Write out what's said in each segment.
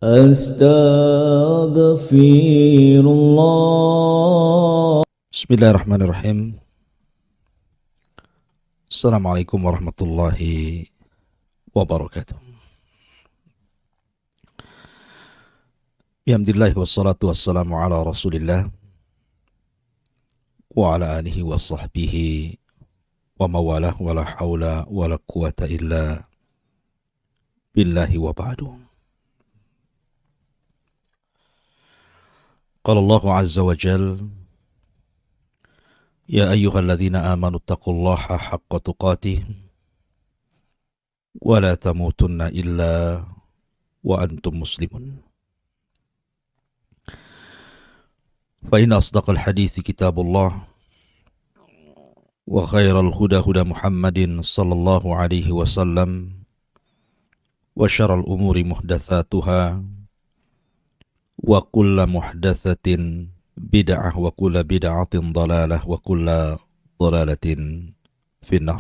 Astaghfirullah. Bismillahirrahmanirrahim. Assalamualaikum warahmatullahi wabarakatuh. Alhamdulillah wassalatu wassalamu ala Rasulillah wa ala alihi wa sahbihi wa mawalah wa la hawla wa la quwata illa billahi wa ba'du. Qala Allah azza wa jal, ya ayyuhalladzina amanu taqullaha haqqa tuqatih wa la tamutunna illa wa antum muslimun. Fa inna asdaqal hadithi kitabullah wa khairal huda huda Muhammadin sallallahu alaihi wasallam wa syarrul umuri muhdatsatuha wa kullu muhdatsatin bid'ah wa kullu bid'atin dhalalah wa kullu dhalalatin finnar.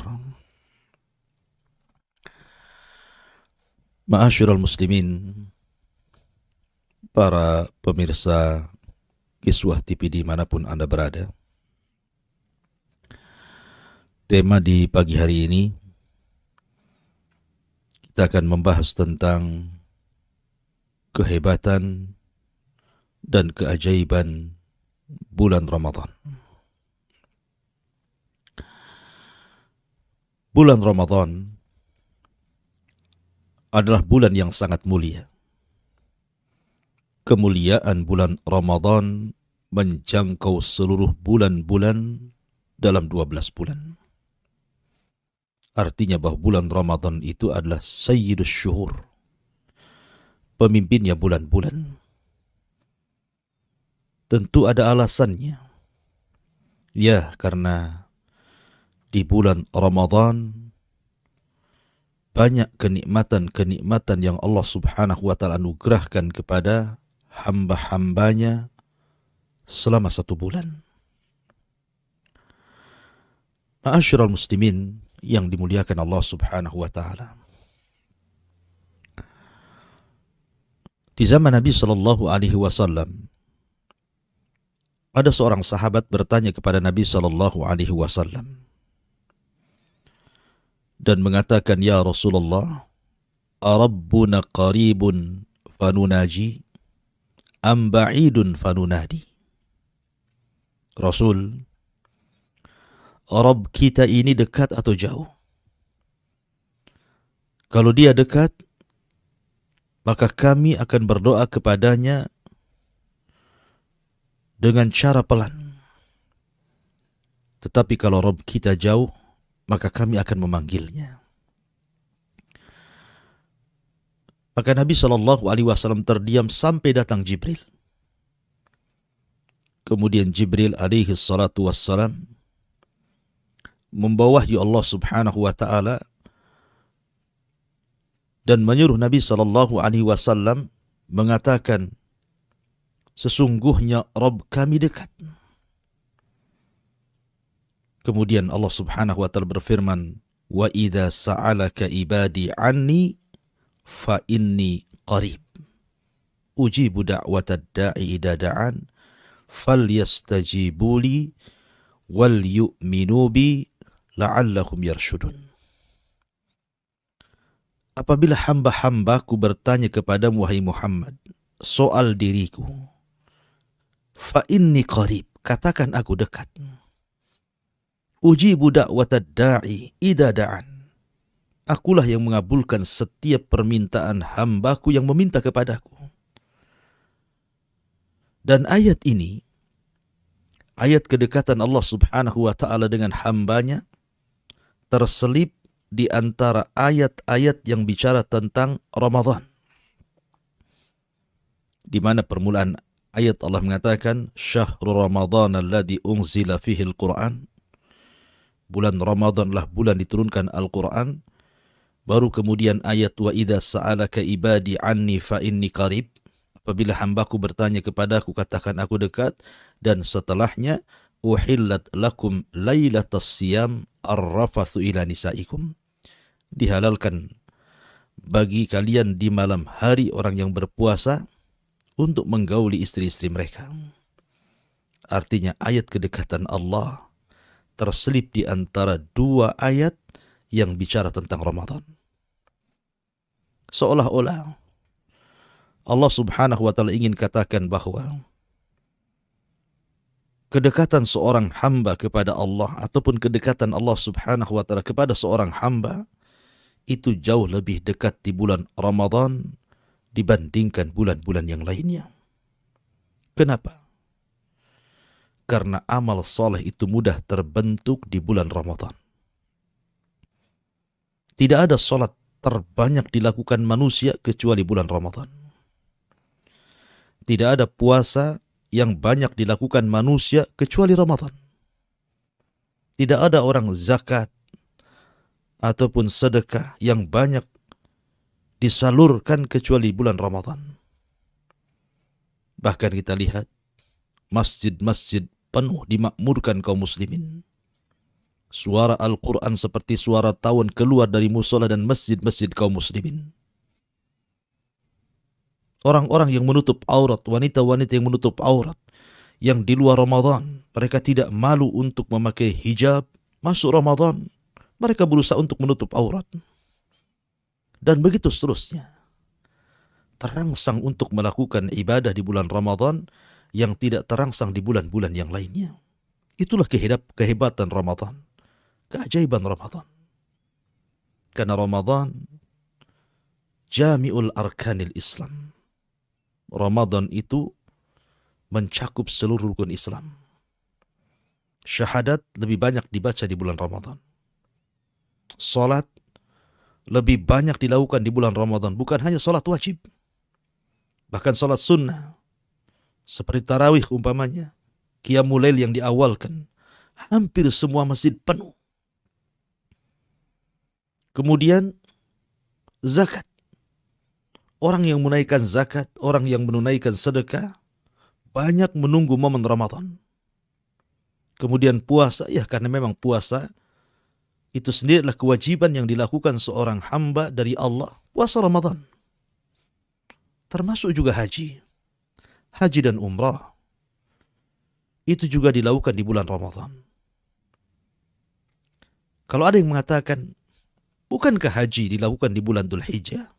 Ma'asyiral muslimin, para pemirsa Kiswah TV dimanapun Anda berada. Tema di pagi hari ini kita akan membahas tentang kehebatan dan keajaiban bulan Ramadan. Bulan Ramadan adalah bulan yang sangat mulia. Kemuliaan bulan Ramadan menjangkau seluruh bulan-bulan dalam 12 bulan. Artinya bahwa bulan Ramadan itu adalah sayyidus syuhur, pemimpinnya bulan-bulan. Tentu ada alasannya. Ya, karena di bulan Ramadan banyak kenikmatan-kenikmatan yang Allah Subhanahu wa ta'ala anugerahkan kepada hamba-hambanya selama 1 bulan. Ma'asyiral muslimin yang dimuliakan Allah Subhanahu wa ta'ala. Di zaman Nabi sallallahu alaihi wasallam ada seorang sahabat bertanya kepada Nabi sallallahu alaihi wasallam dan mengatakan, "Ya Rasulullah, arabbuna qaribun fanunaji am ba'idun fanunadi?" Rasul, Rabb kita ini dekat atau jauh? Kalau dia dekat, maka kami akan berdoa kepadanya dengan cara pelan. Tetapi kalau Rabb kita jauh, maka kami akan memanggilnya. Maka Nabi SAW terdiam sampai datang Jibril. Kemudian Jibril alaihi salatu wassalam membawa wahyu Allah Subhanahu wa ta'ala dan menyuruh Nabi SAW mengatakan, sesungguhnya Rabb kami dekat. Kemudian Allah Subhanahu wa ta'ala berfirman, wa idza sa'alaka ibadi anni fa inni qarib ujibu da'watad da'i idza da'an falyastajibuli wal yu'minu bi la'allahum yarshudun. Apabila hamba-hambaku bertanya kepadamu wahai Muhammad soal diriku, fa inni qarib, katakan aku dekat. Ujibu da'watad da'i idza da'an, akulah yang mengabulkan setiap permintaan hambaku yang meminta kepadaku. Dan ayat ini, ayat kedekatan Allah Subhanahu wa ta'ala dengan hambanya, terselip di antara ayat-ayat yang bicara tentang Ramadan. Di mana permulaan ayat Allah mengatakan, Syahrul Ramadan alladzi unzila fihi al-Quran. Bulan Ramadanlah bulan diturunkan Al-Quran. Baru kemudian ayat wa idza sa'alaka ibadi anni fa inni qarib. Apabila hambaku bertanya kepadaku, katakan aku dekat. Dan setelahnya, uhillat lakum lailatas siyam arrafathu ila nisaikum. Dihalalkan bagi kalian di malam hari orang yang berpuasa untuk menggauli istri-istri mereka. Artinya ayat kedekatan Allah terselip di antara dua ayat yang bicara tentang Ramadan. Seolah-olah Allah subhanahu wa ta'ala ingin katakan bahwa kedekatan seorang hamba kepada Allah ataupun kedekatan Allah subhanahu wa ta'ala kepada seorang hamba itu jauh lebih dekat di bulan Ramadan dibandingkan bulan-bulan yang lainnya. Kenapa? Karena amal soleh itu mudah terbentuk di bulan Ramadan. Tidak ada solat terbanyak dilakukan manusia kecuali bulan Ramadan. Tidak ada puasa yang banyak dilakukan manusia kecuali Ramadan. Tidak ada orang zakat ataupun sedekah yang banyak disalurkan kecuali bulan Ramadan. Bahkan kita lihat masjid-masjid penuh dimakmurkan kaum muslimin. Suara Al-Quran seperti suara tawon keluar dari musola dan masjid-masjid kaum muslimin. Orang-orang yang menutup aurat, wanita-wanita yang menutup aurat, yang di luar Ramadan, mereka tidak malu untuk memakai hijab. Masuk Ramadan, mereka berusaha untuk menutup aurat. Dan begitu seterusnya. Terangsang untuk melakukan ibadah di bulan Ramadan yang tidak terangsang di bulan-bulan yang lainnya. Itulah kehebatan Ramadan. Keajaiban Ramadan. Karena Ramadan jami'ul arkanil Islam. Ramadan itu mencakup seluruh rukun Islam. Syahadat lebih banyak dibaca di bulan Ramadan. Salat lebih banyak dilakukan di bulan Ramadan. Bukan hanya salat wajib. Bahkan salat sunnah. Seperti tarawih umpamanya. Qiyamul lail yang diawalkan. Hampir semua masjid penuh. Kemudian zakat. Orang yang menunaikan zakat, orang yang menunaikan sedekah, banyak menunggu momen Ramadan. Kemudian puasa, ya karena memang puasa itu sendiri adalah kewajiban yang dilakukan seorang hamba dari Allah. Puasa Ramadan. Termasuk juga haji. Haji dan umrah. Itu juga dilakukan di bulan Ramadan. Kalau ada yang mengatakan, bukankah haji dilakukan di bulan Dzulhijjah?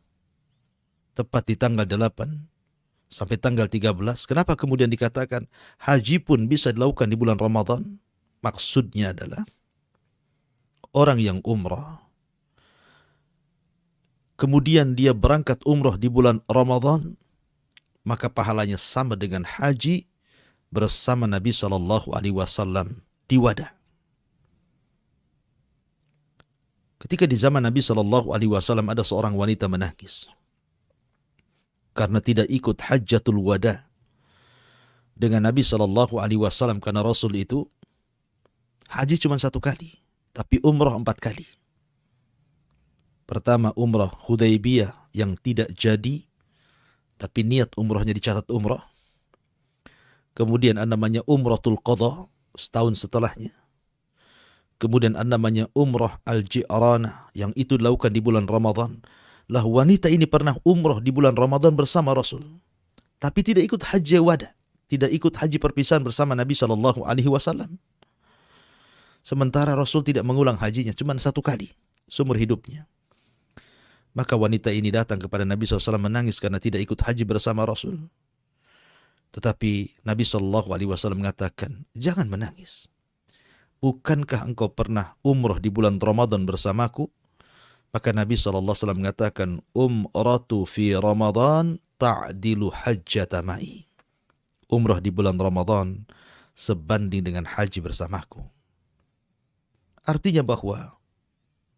Tepat di tanggal 8 sampai tanggal 13. Kenapa kemudian dikatakan haji pun bisa dilakukan di bulan Ramadan? Maksudnya adalah orang yang umrah, kemudian dia berangkat umrah di bulan Ramadan, maka pahalanya sama dengan haji bersama Nabi SAW di Wada. Ketika di zaman Nabi SAW ada seorang wanita menangis karena tidak ikut hajjatul wada dengan Nabi SAW, karena Rasul itu haji cuma 1 kali, tapi umrah 4 kali. Pertama umrah Hudaybiyah yang tidak jadi, tapi niat umrahnya dicatat umrah. Kemudian ada namanya umratul qadha setahun setelahnya. Kemudian ada namanya umrah al-Ji'ranah yang itu dilakukan di bulan Ramadan. Lah wanita ini pernah umrah di bulan Ramadan bersama Rasul, tapi tidak ikut haji wada, tidak ikut haji perpisahan bersama Nabi SAW. Sementara Rasul tidak mengulang hajinya, cuma 1 kali seumur hidupnya. Maka wanita ini datang kepada Nabi SAW menangis karena tidak ikut haji bersama Rasul. Tetapi Nabi SAW mengatakan, jangan menangis. Bukankah engkau pernah umrah di bulan Ramadan bersamaku? Maka Nabi SAW mengatakan, umratu fi Ramadan ta'dilu hajjata ma'i. Umrah di bulan Ramadan sebanding dengan haji bersamaku. Artinya bahwa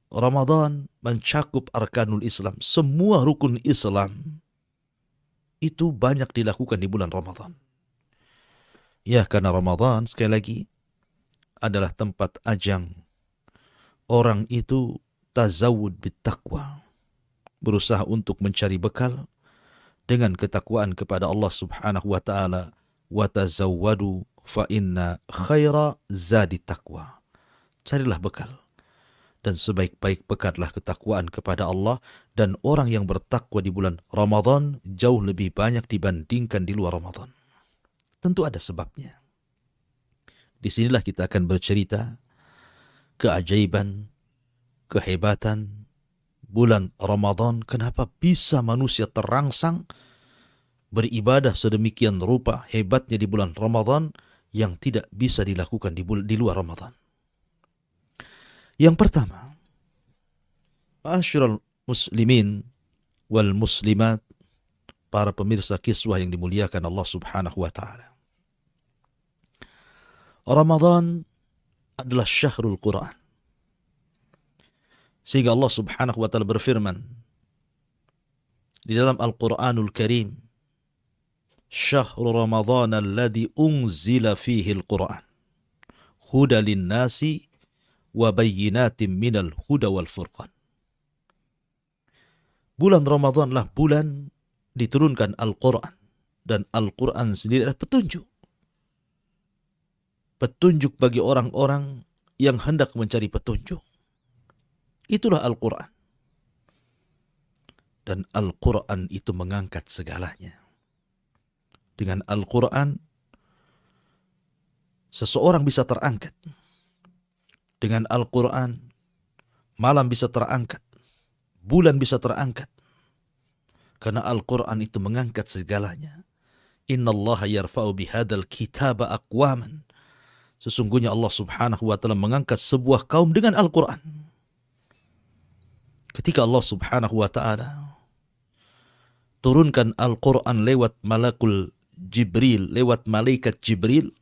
Ramadan mencakup arkanul Islam. Semua rukun Islam itu banyak dilakukan di bulan Ramadan. Ya, karena Ramadan sekali lagi adalah tempat ajang orang itu tazawud bittaqwa, berusaha untuk mencari bekal dengan ketakwaan kepada Allah Subhanahu wa taala. Wa tazawwadu fa inna khaira zadi taqwa. Carilah bekal, dan sebaik-baik bekallah ketakwaan kepada Allah, Dan orang yang bertakwa di bulan Ramadan jauh lebih banyak dibandingkan di luar Ramadan. Tentu ada sebabnya. Disinilah kita akan bercerita keajaiban, kehebatan bulan Ramadan. Kenapa bisa manusia terangsang beribadah sedemikian rupa hebatnya di bulan Ramadan yang tidak bisa dilakukan di luar Ramadan. Yang pertama, ma'asyiral muslimin wal muslimat, para pemirsa kiswah yang dimuliakan Allah Subhanahu wa taala. Ramadan adalah syahrul Quran. Sehingga Allah Subhanahu wa taala berfirman di dalam Al-Qur'anul Karim, "Syahrul Ramadan alladzi unzila fihi al-Qur'an, huda lin-nasi wa bayyinatin minal huda wal furqan." Bulan Ramadanlah bulan diturunkan Al-Quran. Dan Al-Quran sendiri adalah petunjuk. Petunjuk bagi orang-orang yang hendak mencari petunjuk. Itulah Al-Quran. Dan Al-Quran itu mengangkat segalanya. Dengan Al-Quran, seseorang bisa terangkat. Dengan Al-Quran, malam bisa terangkat. Bulan bisa terangkat. Karena Al-Quran itu mengangkat segalanya. Inna Allah yarfa'u bihadal kitaba aqwaman. Sesungguhnya Allah Subhanahu wa ta'ala mengangkat sebuah kaum dengan Al-Quran. Ketika Allah Subhanahu wa ta'ala turunkan Al-Quran lewat malakul Jibril, lewat malaikat Jibril,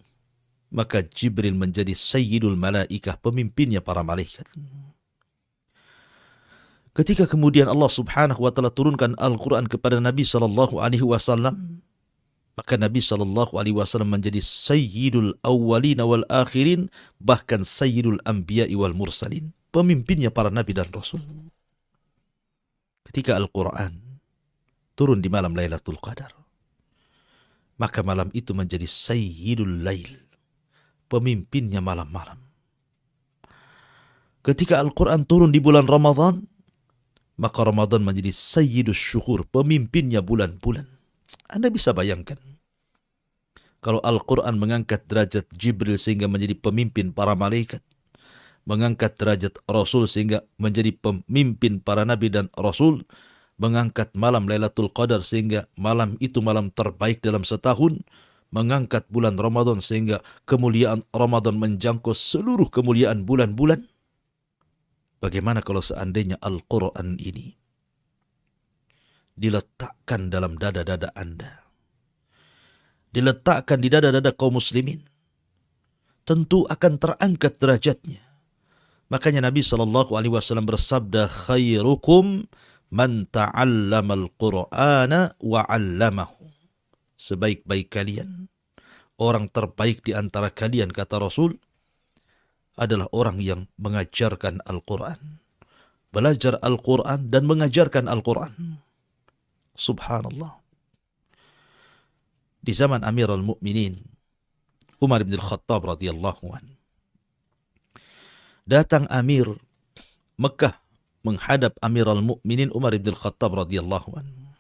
maka Jibril menjadi sayyidul malaikah, pemimpinnya para malaikat. Ketika kemudian Allah Subhanahu wa taala turunkan Al-Qur'an kepada Nabi sallallahu alaihi wasallam, maka Nabi sallallahu alaihi wasallam menjadi sayyidul awwalin wal akhirin, bahkan sayyidul anbiya'i wal mursalin, pemimpinnya para nabi dan rasul. Ketika Al-Qur'an turun di malam Lailatul Qadar, maka malam itu menjadi sayyidul lail, pemimpinnya malam-malam. Ketika Al-Qur'an turun di bulan Ramadan, maka Ramadan menjadi sayyidus syuhur, pemimpinnya bulan-bulan. Anda bisa bayangkan, kalau Al-Quran mengangkat derajat Jibril sehingga menjadi pemimpin para malaikat, mengangkat derajat Rasul sehingga menjadi pemimpin para nabi dan Rasul, mengangkat malam Lailatul Qadar sehingga malam itu malam terbaik dalam setahun, mengangkat bulan Ramadan sehingga kemuliaan Ramadan menjangkau seluruh kemuliaan bulan-bulan. Bagaimana kalau seandainya Al-Quran ini diletakkan dalam dada-dada Anda, diletakkan di dada-dada kaum muslimin, tentu akan terangkat derajatnya. Makanya Nabi SAW bersabda, "Khairukum man ta'allama al-Qur'ana wa 'allamahu." Sebaik-baik kalian, orang terbaik di antara kalian, kata Rasul, adalah orang yang mengajarkan Al-Quran, belajar Al-Quran dan mengajarkan Al-Quran. Subhanallah. Di zaman Amirul Mukminin Umar bin Khattab radhiyallahu anhu, datang Amir Mekah menghadap Amirul Mukminin Umar bin Khattab radhiyallahu anhu.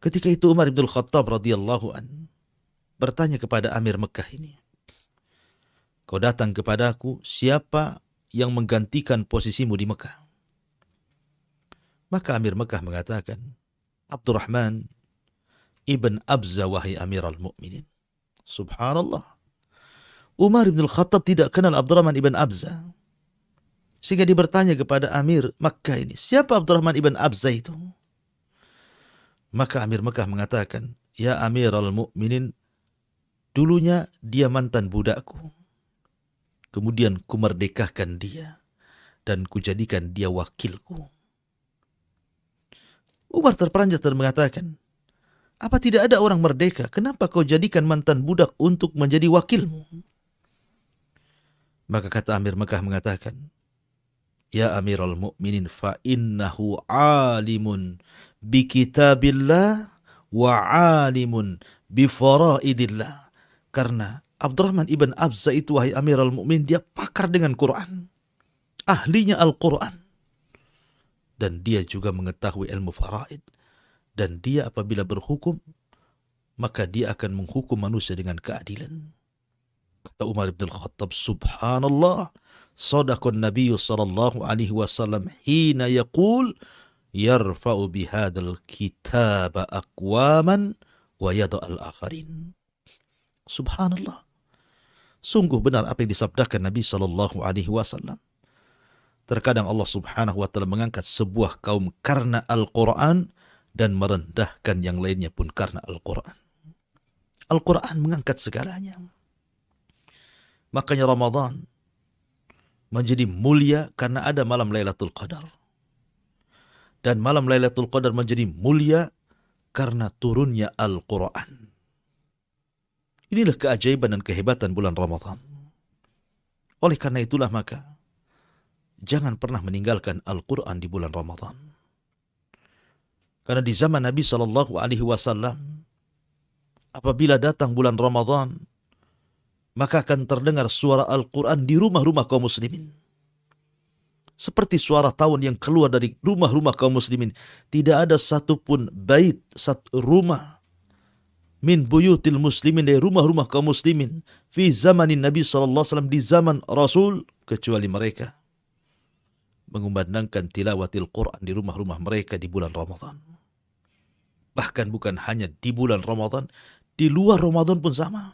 Ketika itu Umar bin Khattab radhiyallahu anhu bertanya kepada Amir Mekah ini, "Kau datang kepadaku, siapa yang menggantikan posisimu di Mekah?" Maka Amir Mekah mengatakan, "Abdurrahman ibn Abza, wahai Amirul Mukminin." Subhanallah. Umar bin Khattab tidak kenal Abdurrahman ibn Abza. Sehingga dia bertanya kepada Amir Mekah ini, siapa Abdurrahman ibn Abza itu? Maka Amir Mekah mengatakan, "Ya Amirul Mukminin, dulunya dia mantan budakku. Kemudian kumerdekakan dia dan kujadikan dia wakilku." Umar terperanjat dan mengatakan, "Apa tidak ada orang merdeka? Kenapa kau jadikan mantan budak untuk menjadi wakilmu?" Maka kata Amir Mekah mengatakan, "Ya Amirul Mukminin, fa innahu alimun bi kitabillah wa alimun bi faraidillah." Karena Abdurrahman ibn Abza itu, wahai Amirul Mukminin, dia pakar dengan Quran, ahlinya Al-Quran. dan dia juga mengetahui ilmu faraid, dan dia apabila berhukum maka dia akan menghukum manusia dengan keadilan. Kata Umar bin Khattab, subhanallah, sadaqan Nabi sallallahu alaihi wasallam hina yaqul yarfa'u bihadzal kitaba aqwaman wa yada'al akharin. Subhanallah. Sungguh benar apa yang disabdakan Nabi sallallahu alaihi wasallam. Terkadang Allah subhanahu wa ta'ala mengangkat sebuah kaum karena Al-Quran dan merendahkan yang lainnya pun karena Al-Quran. Al-Quran mengangkat segalanya. Makanya Ramadan menjadi mulia karena ada malam Lailatul Qadar. Dan malam Lailatul Qadar menjadi mulia karena turunnya Al-Quran. Inilah keajaiban dan kehebatan bulan Ramadan. Oleh karena itulah maka jangan pernah meninggalkan Al-Quran di bulan Ramadan. Karena di zaman Nabi SAW, apabila datang bulan Ramadan, maka akan terdengar suara Al-Quran di rumah-rumah kaum muslimin. Seperti suara tawon yang keluar dari rumah-rumah kaum muslimin. Tidak ada satupun bait, satu rumah, min buyutil muslimin, dari rumah-rumah kaum muslimin, fi zamanin Nabi SAW, di zaman Rasul, kecuali mereka mengumandangkan tilawatil Quran di rumah-rumah mereka di bulan Ramadan. Bahkan bukan hanya di bulan Ramadan, di luar Ramadan pun sama.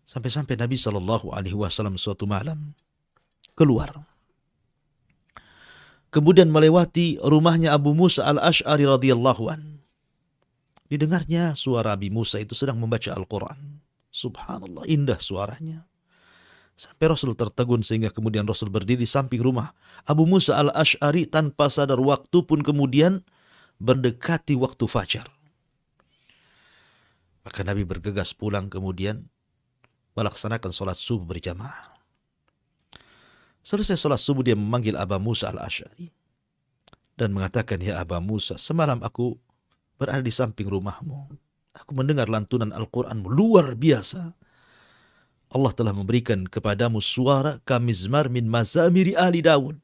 Sampai-sampai Nabi SAW suatu malam keluar. Kemudian melewati rumahnya Abu Musa al-Ash'ari radhiyallahu an. Didengarnya suara Abi Musa itu sedang membaca Al-Quran. Subhanallah, indah suaranya. Sampai Rasul tertegun sehingga kemudian Rasul berdiri di samping rumah Abu Musa al-Ash'ari tanpa sadar waktu pun kemudian mendekati waktu fajar. Maka Nabi bergegas pulang kemudian melaksanakan sholat subuh berjamaah. Selesai sholat subuh dia memanggil Abu Musa al-Ash'ari dan mengatakan, ya Abu Musa, semalam aku berada di samping rumahmu. Aku mendengar lantunan Al-Quranmu luar biasa. Allah telah memberikan kepadamu suara kamizmar min mazamiri ahli Daud.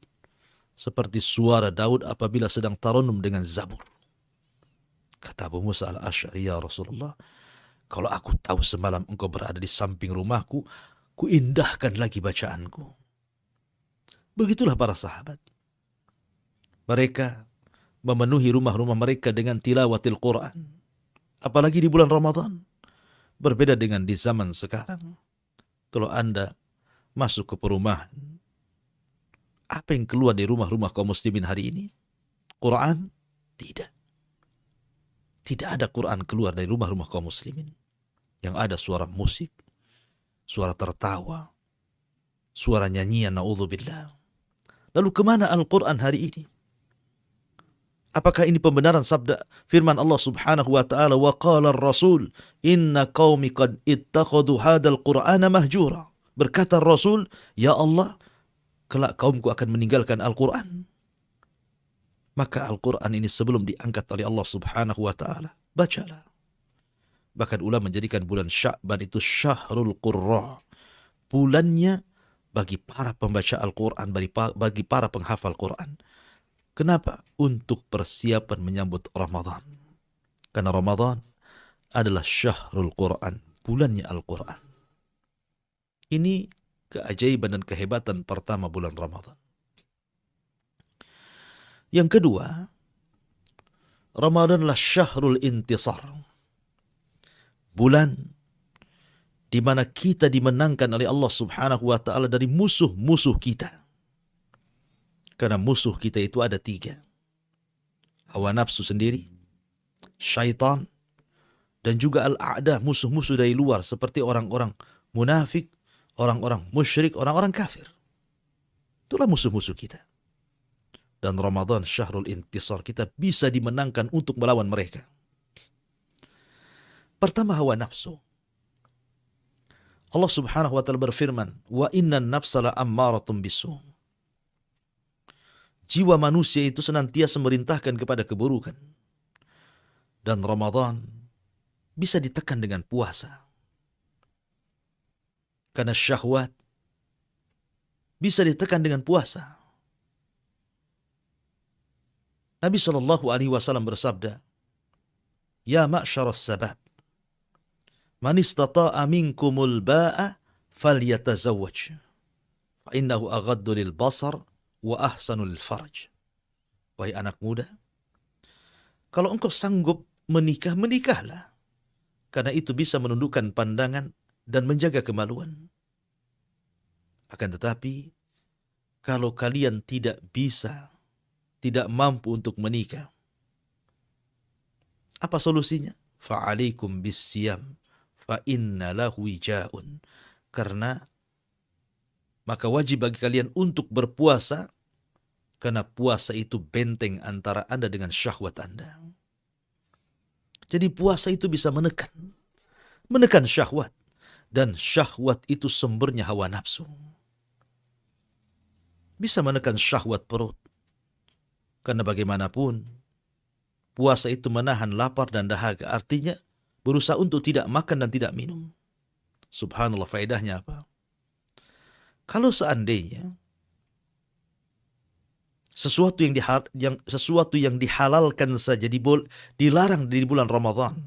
Seperti suara Daud apabila sedang taranum dengan Zabur. Kata Abu Musa al-Ash'ari, ya Rasulullah, kalau aku tahu semalam engkau berada di samping rumahku, ku indahkan lagi bacaanku. Begitulah para sahabat. Mereka memenuhi rumah-rumah mereka dengan tilawatil Quran. Apalagi di bulan Ramadan. Berbeda dengan di zaman sekarang. Kalau Anda masuk ke perumahan, apa yang keluar dari rumah-rumah kaum muslimin hari ini? Quran? Tidak. Tidak ada Quran keluar dari rumah-rumah kaum muslimin. Yang ada suara musik, suara tertawa, suara nyanyian, na'udzubillah. Lalu kemana Al-Quran hari ini? Apakah ini pembenaran sabda firman Allah subhanahu wa ta'ala, wa qala ar-rasul inna qaumi qad ittakhadhu hadzal qur'ana mahjura. Berkata Rasul, ya Allah, kelak kaumku akan meninggalkan Al-Quran. Maka Al-Quran ini sebelum diangkat oleh Allah subhanahu wa ta'ala, bacalah. Bahkan ulama menjadikan bulan Sya'ban itu syahrul qurra. Bulannya bagi para pembaca Al-Quran, bagi para penghafal Quran. Kenapa? Untuk persiapan menyambut Ramadan. Karena Ramadan adalah syahrul Quran, bulannya Al-Quran. Ini keajaiban dan kehebatan pertama bulan Ramadan. Yang kedua, Ramadan adalah syahrul intisar. Bulan di mana kita dimenangkan oleh Allah subhanahu wa ta'ala dari musuh-musuh kita. Karena musuh kita itu ada 3. Hawa nafsu sendiri, syaitan, dan juga al-a'da, musuh-musuh dari luar seperti orang-orang munafik, orang-orang musyrik, orang-orang kafir. Itulah musuh-musuh kita. Dan Ramadan syahrul intisar, kita bisa dimenangkan untuk melawan mereka. Pertama, hawa nafsu. Allah subhanahu wa ta'ala berfirman, wa innan nafsa la ammaratun bisu'. Jiwa manusia itu senantiasa merintahkan kepada keburukan. Dan Ramadan bisa ditekan dengan puasa. Karena syahwat bisa ditekan dengan puasa. Nabi Shallallahu Alaihi Wasallam bersabda, "Ya ma'syaras sabab, man istata'a minkumul ba'a falyatazawwaj, fa innahu aghaddu lil basar wa ahsanu lil farj." Wahai anak muda, kalau engkau sanggup menikah, menikahlah. Karena itu bisa menundukkan pandangan dan menjaga kemaluan. Akan tetapi, kalau kalian tidak bisa, tidak mampu untuk menikah, apa solusinya? Fa'alaikum bis-siyam fa inna lahu wija'un. Karena maka wajib bagi kalian untuk berpuasa, karena puasa itu benteng antara Anda dengan syahwat Anda. Jadi puasa itu bisa menekan syahwat. Dan syahwat itu sumbernya hawa nafsu. Bisa menekan syahwat perut. Karena bagaimanapun, puasa itu menahan lapar dan dahaga. Artinya, berusaha untuk tidak makan dan tidak minum. Subhanallah, faedahnya apa? Kalau seandainya sesuatu yang dihalalkan saja dilarang di bulan Ramadan.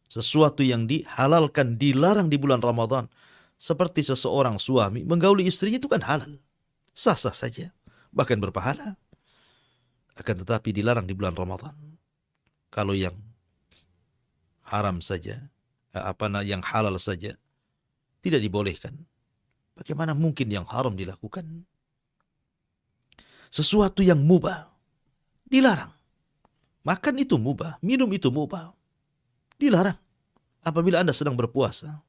Sesuatu yang dihalalkan dilarang di bulan Ramadan. Seperti seseorang suami menggauli istrinya, itu kan halal. Sah-sah saja. Bahkan berpahala. Akan tetapi dilarang di bulan Ramadan. Kalau yang haram saja, yang halal saja, tidak dibolehkan. Bagaimana mungkin yang haram dilakukan? Sesuatu yang mubah dilarang. Makan itu mubah, minum itu mubah. Dilarang apabila Anda sedang berpuasa.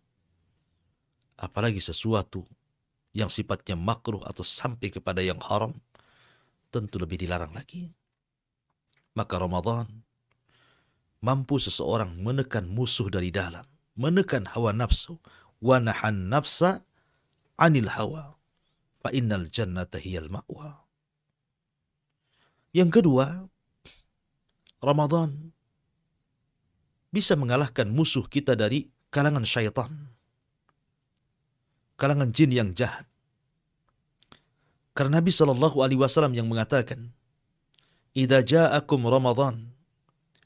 Apalagi sesuatu yang sifatnya makruh atau sampai kepada yang haram, tentu lebih dilarang lagi. Maka Ramadan mampu seseorang menekan musuh dari dalam, menekan hawa nafsu, wa nahan nafsa anil hawa, fa innal jannata hiyal ma'wa. Yang kedua, Ramadan bisa mengalahkan musuh kita dari kalangan syaitan, kalangan jin yang jahat. Karena Nabi Shallallahu Alaihi Wasallam yang mengatakan, "Idza ja'akum Ramadan,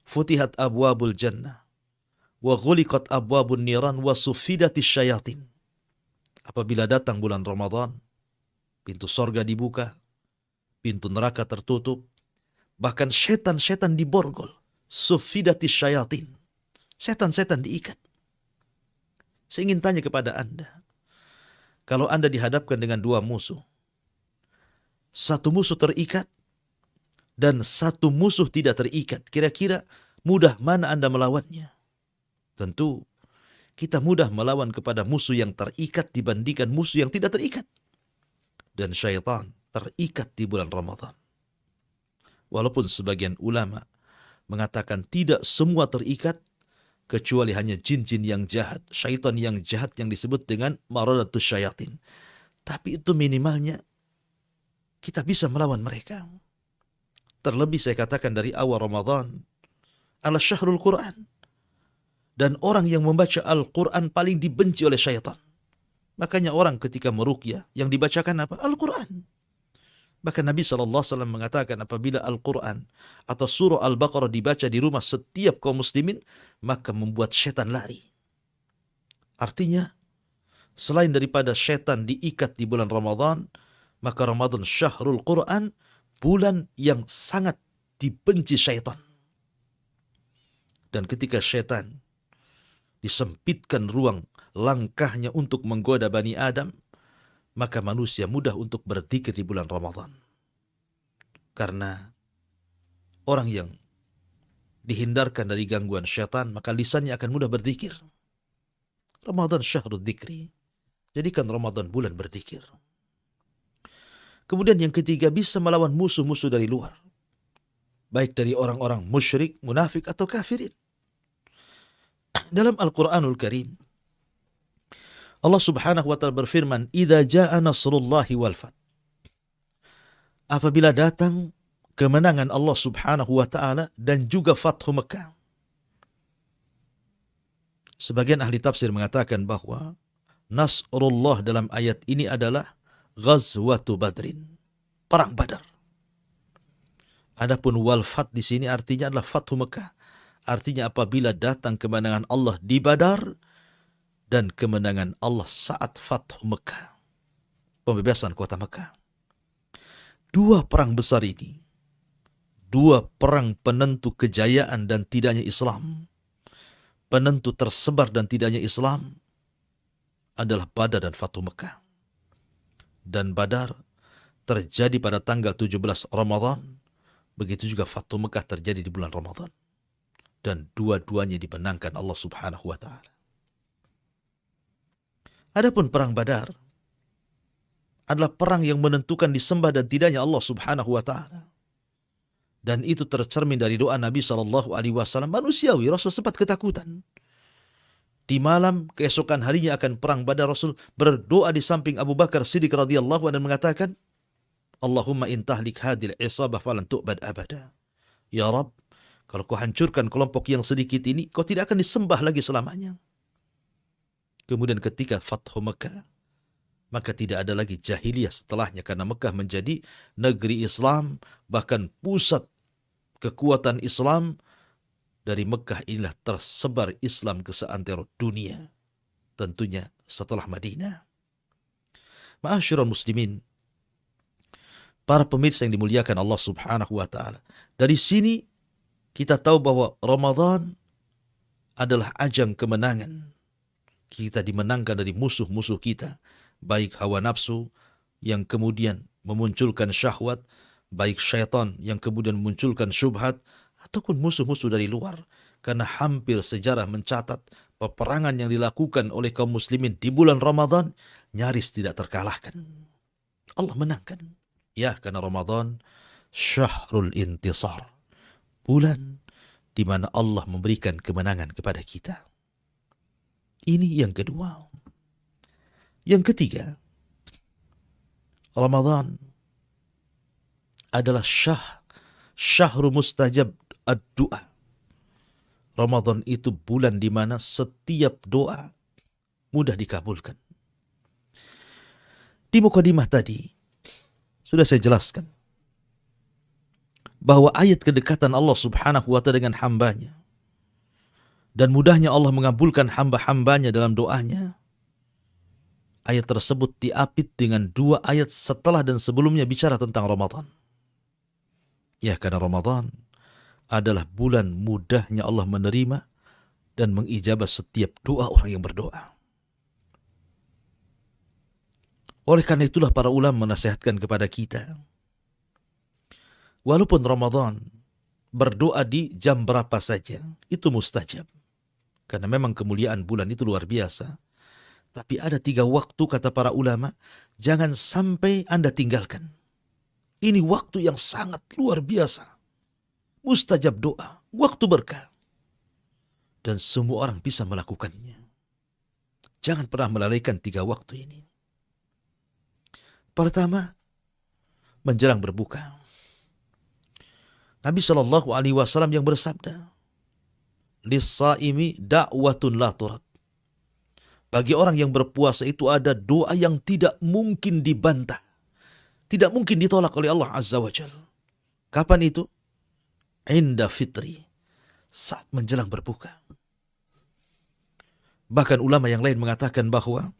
futihat abwabul jannah, wa ghuliqat abwabun niran, wa suffidatis syayatin." Apabila datang bulan Ramadan, pintu sorga dibuka, pintu neraka tertutup, bahkan setan-setan diborgol. Suffidatis syayatin. Setan-setan diikat. Saya ingin tanya kepada Anda, kalau Anda dihadapkan dengan dua musuh, satu musuh terikat dan satu musuh tidak terikat, kira-kira mudah mana Anda melawannya? Tentu kita mudah melawan kepada musuh yang terikat dibandingkan musuh yang tidak terikat. Dan syaitan terikat di bulan Ramadan. Walaupun sebagian ulama mengatakan tidak semua terikat, kecuali hanya jin-jin yang jahat, syaitan yang jahat yang disebut dengan maradatus syayatin. Tapi itu minimalnya kita bisa melawan mereka. Terlebih saya katakan dari awal Ramadan adalah syahrul Quran. Dan orang yang membaca Al-Quran paling dibenci oleh syaitan. Makanya orang ketika meruqyah yang dibacakan apa? Al-Quran. Bahkan Nabi SAW mengatakan apabila Al-Quran atau surah Al-Baqarah dibaca di rumah setiap kaum muslimin, maka membuat setan lari. Artinya, selain daripada setan diikat di bulan Ramadan, maka Ramadan syahrul Quran, bulan yang sangat dibenci syaitan. Dan ketika setan disempitkan ruang langkahnya untuk menggoda Bani Adam, maka manusia mudah untuk berzikir di bulan Ramadan. Karena orang yang dihindarkan dari gangguan syaitan, maka lisannya akan mudah berzikir. Ramadan syahrul dzikri. Jadikan Ramadan bulan berzikir. Kemudian yang ketiga, bisa melawan musuh-musuh dari luar. Baik dari orang-orang musyrik, munafik atau kafirin. Dalam Al-Quranul Karim, Allah Subhanahu wa ta'ala berfirman, "Idza jaa nasrullahi wal fath." Apabila datang kemenangan Allah Subhanahu wa ta'ala dan juga Fathu Mekah. Sebagian ahli tafsir mengatakan bahwa Nasrullah dalam ayat ini adalah Ghazwatu Badrin, perang Badar. Adapun wal fath di sini artinya adalah Fathu Mekah. Artinya apabila datang kemenangan Allah di Badar dan kemenangan Allah saat Fathu Mekah, pembebasan kota Mekah. Dua perang besar ini, dua perang penentu kejayaan dan tidaknya Islam, penentu tersebar dan tidaknya Islam, adalah Badar dan Fathu Mekah. Dan Badar terjadi pada tanggal 17 Ramadan, begitu juga Fathu Mekah terjadi di bulan Ramadan. Dan dua-duanya dimenangkan Allah Subhanahu wa Ta'ala. Adapun perang Badar adalah perang yang menentukan disembah dan tidaknya Allah Subhanahu wa Ta'ala. Dan itu tercermin dari doa Nabi SAW. Manusiawi, Rasul sempat ketakutan. Di malam keesokan harinya akan perang Badar, Rasul berdoa di samping Abu Bakar Siddiq radhiyallahu anhu dan mengatakan, Allahumma intahlik hadil isabah falan tu'bad abada. Ya Rabb, kalau kau hancurkan kelompok yang sedikit ini, kau tidak akan disembah lagi selamanya. Kemudian ketika Fathu Mekah, maka tidak ada lagi jahiliyah setelahnya, karena Mekah menjadi negeri Islam, bahkan pusat kekuatan Islam. Dari Mekah inilah tersebar Islam ke seantero dunia, tentunya setelah Madinah. Ma'asyiral muslimin, para pemirsa yang dimuliakan Allah Subhanahu wa Ta'ala, dari sini kita tahu bahwa Ramadan adalah ajang kemenangan. Kita dimenangkan dari musuh-musuh kita, baik hawa nafsu yang kemudian memunculkan syahwat, baik syaitan yang kemudian memunculkan syubhat, ataupun musuh-musuh dari luar. Karena hampir sejarah mencatat peperangan yang dilakukan oleh kaum muslimin di bulan Ramadan nyaris tidak terkalahkan. Allah menangkan. Ya, karena Ramadan syahrul intisar, bulan di mana Allah memberikan kemenangan kepada kita. Ini yang kedua. Yang ketiga, Ramadan adalah syahru mustajab ad-du'a. Ramadan itu bulan di mana setiap doa mudah dikabulkan. Di mukadimah tadi sudah saya jelaskan bahwa ayat kedekatan Allah Subhanahu wa Ta'ala dengan hambanya dan mudahnya Allah mengabulkan hamba-hambanya dalam doanya. Ayat tersebut diapit dengan dua ayat setelah dan sebelumnya bicara tentang Ramadan. Ya, karena Ramadan adalah bulan mudahnya Allah menerima dan mengijabah setiap doa orang yang berdoa. Oleh karena itulah para ulama menasihatkan kepada kita, walaupun Ramadan berdoa di jam berapa saja, itu mustajab. Karena memang kemuliaan bulan itu luar biasa. Tapi ada 3 waktu, kata para ulama, jangan sampai Anda tinggalkan. Ini waktu yang sangat luar biasa. Mustajab doa, waktu berkah. Dan semua orang bisa melakukannya. Jangan pernah melalaikan 3 waktu ini. Pertama, menjelang berbuka. Nabi SAW yang bersabda, Lis-saimi da'watun la turad. Bagi orang yang berpuasa itu ada doa yang tidak mungkin dibantah. Tidak mungkin ditolak oleh Allah Azza wa Jalla. Kapan itu? Inda fitri. Saat menjelang berbuka. Bahkan ulama yang lain mengatakan bahwa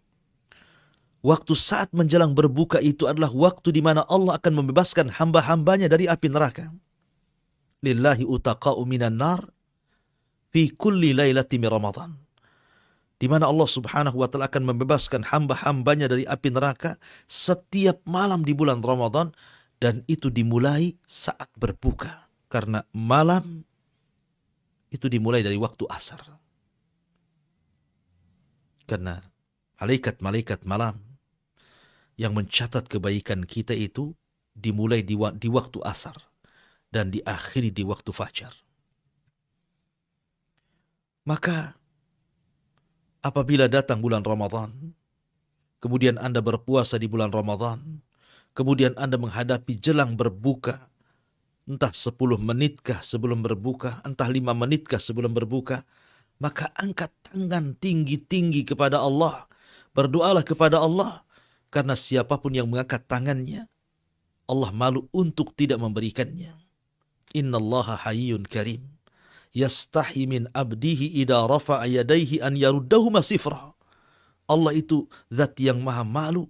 waktu saat menjelang berbuka itu adalah waktu di mana Allah akan membebaskan hamba-hambanya dari api neraka. Lillahi utaqa'u minan nar fi kulli lailati min Ramadan. Di mana Allah Subhanahu wa Ta'ala akan membebaskan hamba-hambanya dari api neraka setiap malam di bulan Ramadan, dan itu dimulai saat berbuka. Karena malam itu dimulai dari waktu asar. Karena malaikat-malaikat malam yang mencatat kebaikan kita itu dimulai di waktu asar dan diakhiri di waktu fajar. Maka apabila datang bulan Ramadan, kemudian Anda berpuasa di bulan Ramadan, kemudian Anda menghadapi jelang berbuka, entah 10 menitkah sebelum berbuka, entah 5 menitkah sebelum berbuka, maka angkat tangan tinggi-tinggi kepada Allah. Berdoalah kepada Allah. Karena siapapun yang mengangkat tangannya, Allah malu untuk tidak memberikannya. Innallaha hayyun karim. Yastahi min abdihi idza rafa'a yadayhi an yaruddahuma sifra. Allah itu zat yang maha malu,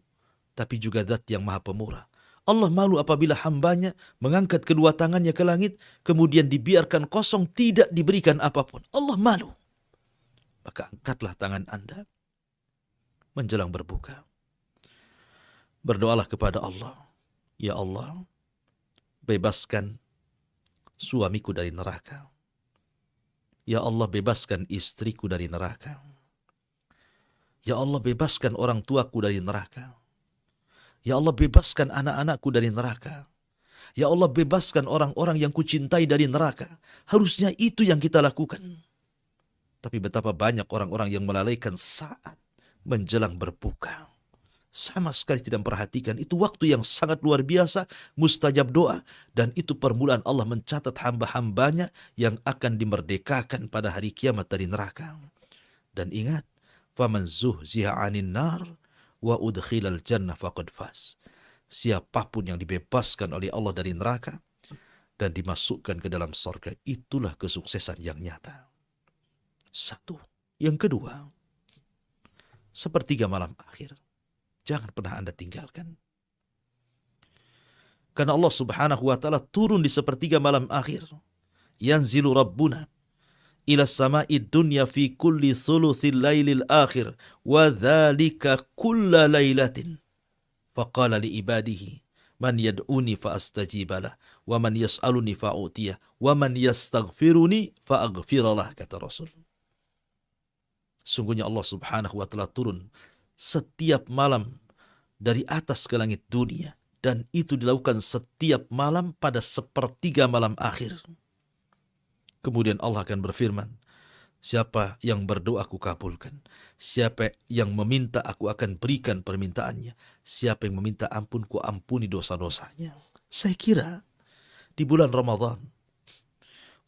tapi juga zat yang maha pemurah. Allah malu apabila hambanya mengangkat kedua tangannya ke langit, kemudian dibiarkan kosong, tidak diberikan apapun. Allah malu. Maka angkatlah tangan Anda menjelang berbuka. Berdoalah kepada Allah. Ya Allah, bebaskan suamiku dari neraka. Ya Allah, bebaskan istriku dari neraka. Ya Allah, bebaskan orang tuaku dari neraka. Ya Allah, bebaskan anak-anakku dari neraka. Ya Allah, bebaskan orang-orang yang kucintai dari neraka. Harusnya itu yang kita lakukan. Tapi betapa banyak orang-orang yang melalaikan saat menjelang berbuka. Sama sekali tidak memperhatikan. Itu waktu yang sangat luar biasa, mustajab doa. Dan itu permulaan Allah mencatat hamba-hambanya yang akan dimerdekakan pada hari kiamat dari neraka. Dan ingat, faman zuhziha 'anil nar wa udkhilal jannah faqad faz. Siapapun yang dibebaskan oleh Allah dari neraka dan dimasukkan ke dalam surga, itulah kesuksesan yang nyata. Satu. Yang kedua, sepertiga malam akhir. Jangan pernah Anda tinggalkan. Karena Allah Subhanahu wa taala turun di sepertiga malam akhir. Yanzilu Rabbuna ila sama'i dunya fi kulli thuluthil lailil akhir wa dzalika kulla lailatin. Faqala li ibadihi man yad'uni fa astajiba lah wa man yas'aluni fa u'tiyah wa man yastaghfiruni fa aghfiralah, kata Rasul. Sungguhnya Allah Subhanahu wa taala turun setiap malam dari atas ke langit dunia, dan itu dilakukan setiap malam pada sepertiga malam akhir. Kemudian Allah akan berfirman, siapa yang berdoa aku kabulkan, siapa yang meminta aku akan berikan permintaannya, siapa yang meminta ampun ku ampuni dosa-dosanya. Saya kira di bulan Ramadan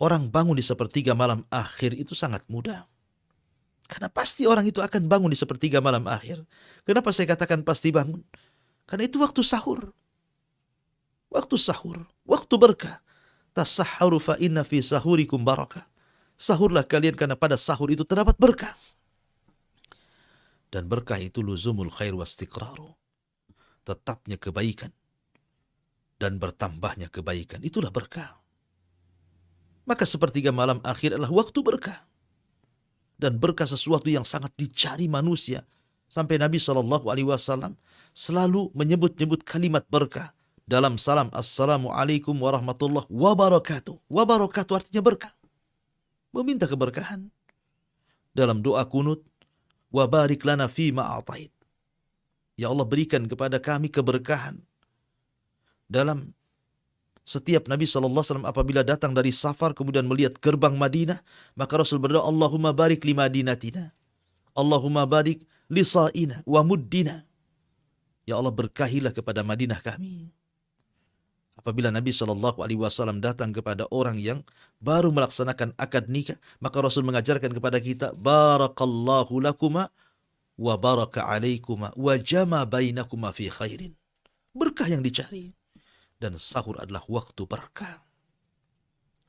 orang bangun di sepertiga malam akhir itu sangat mudah. Karena pasti orang itu akan bangun di sepertiga malam akhir. Kenapa saya katakan pasti bangun? Karena itu waktu sahur. Waktu sahur, waktu berkah. Tasahharu fa inna fi sahurikum barakah. Sahurlah kalian karena pada sahur itu terdapat berkah. Dan berkah itu luzumul khair wa istiqraru. Tetapnya kebaikan dan bertambahnya kebaikan. Itulah berkah. Maka sepertiga malam akhir adalah waktu berkah. Dan berkah sesuatu yang sangat dicari manusia. Sampai Nabi SAW selalu menyebut-nyebut kalimat berkah dalam salam, Assalamualaikum warahmatullahi wabarakatuh. Wabarakatuh artinya berkah. Meminta keberkahan. Dalam doa kunut, wabarik lana fima a'tait. Ya Allah, berikan kepada kami keberkahan. Dalam setiap Nabi SAW apabila datang dari safar kemudian melihat gerbang Madinah, maka Rasul berdoa, Allahumma barik li Madinatina. Allahumma barik li sa'ina wa muddina. Ya Allah, berkahilah kepada Madinah kami. Apabila Nabi SAW datang kepada orang yang baru melaksanakan akad nikah, maka Rasul mengajarkan kepada kita, barakallahu lakuma wa baraka alaikuma wa jama bainakuma fi khairin. Berkah yang dicari. Dan sahur adalah waktu berkah.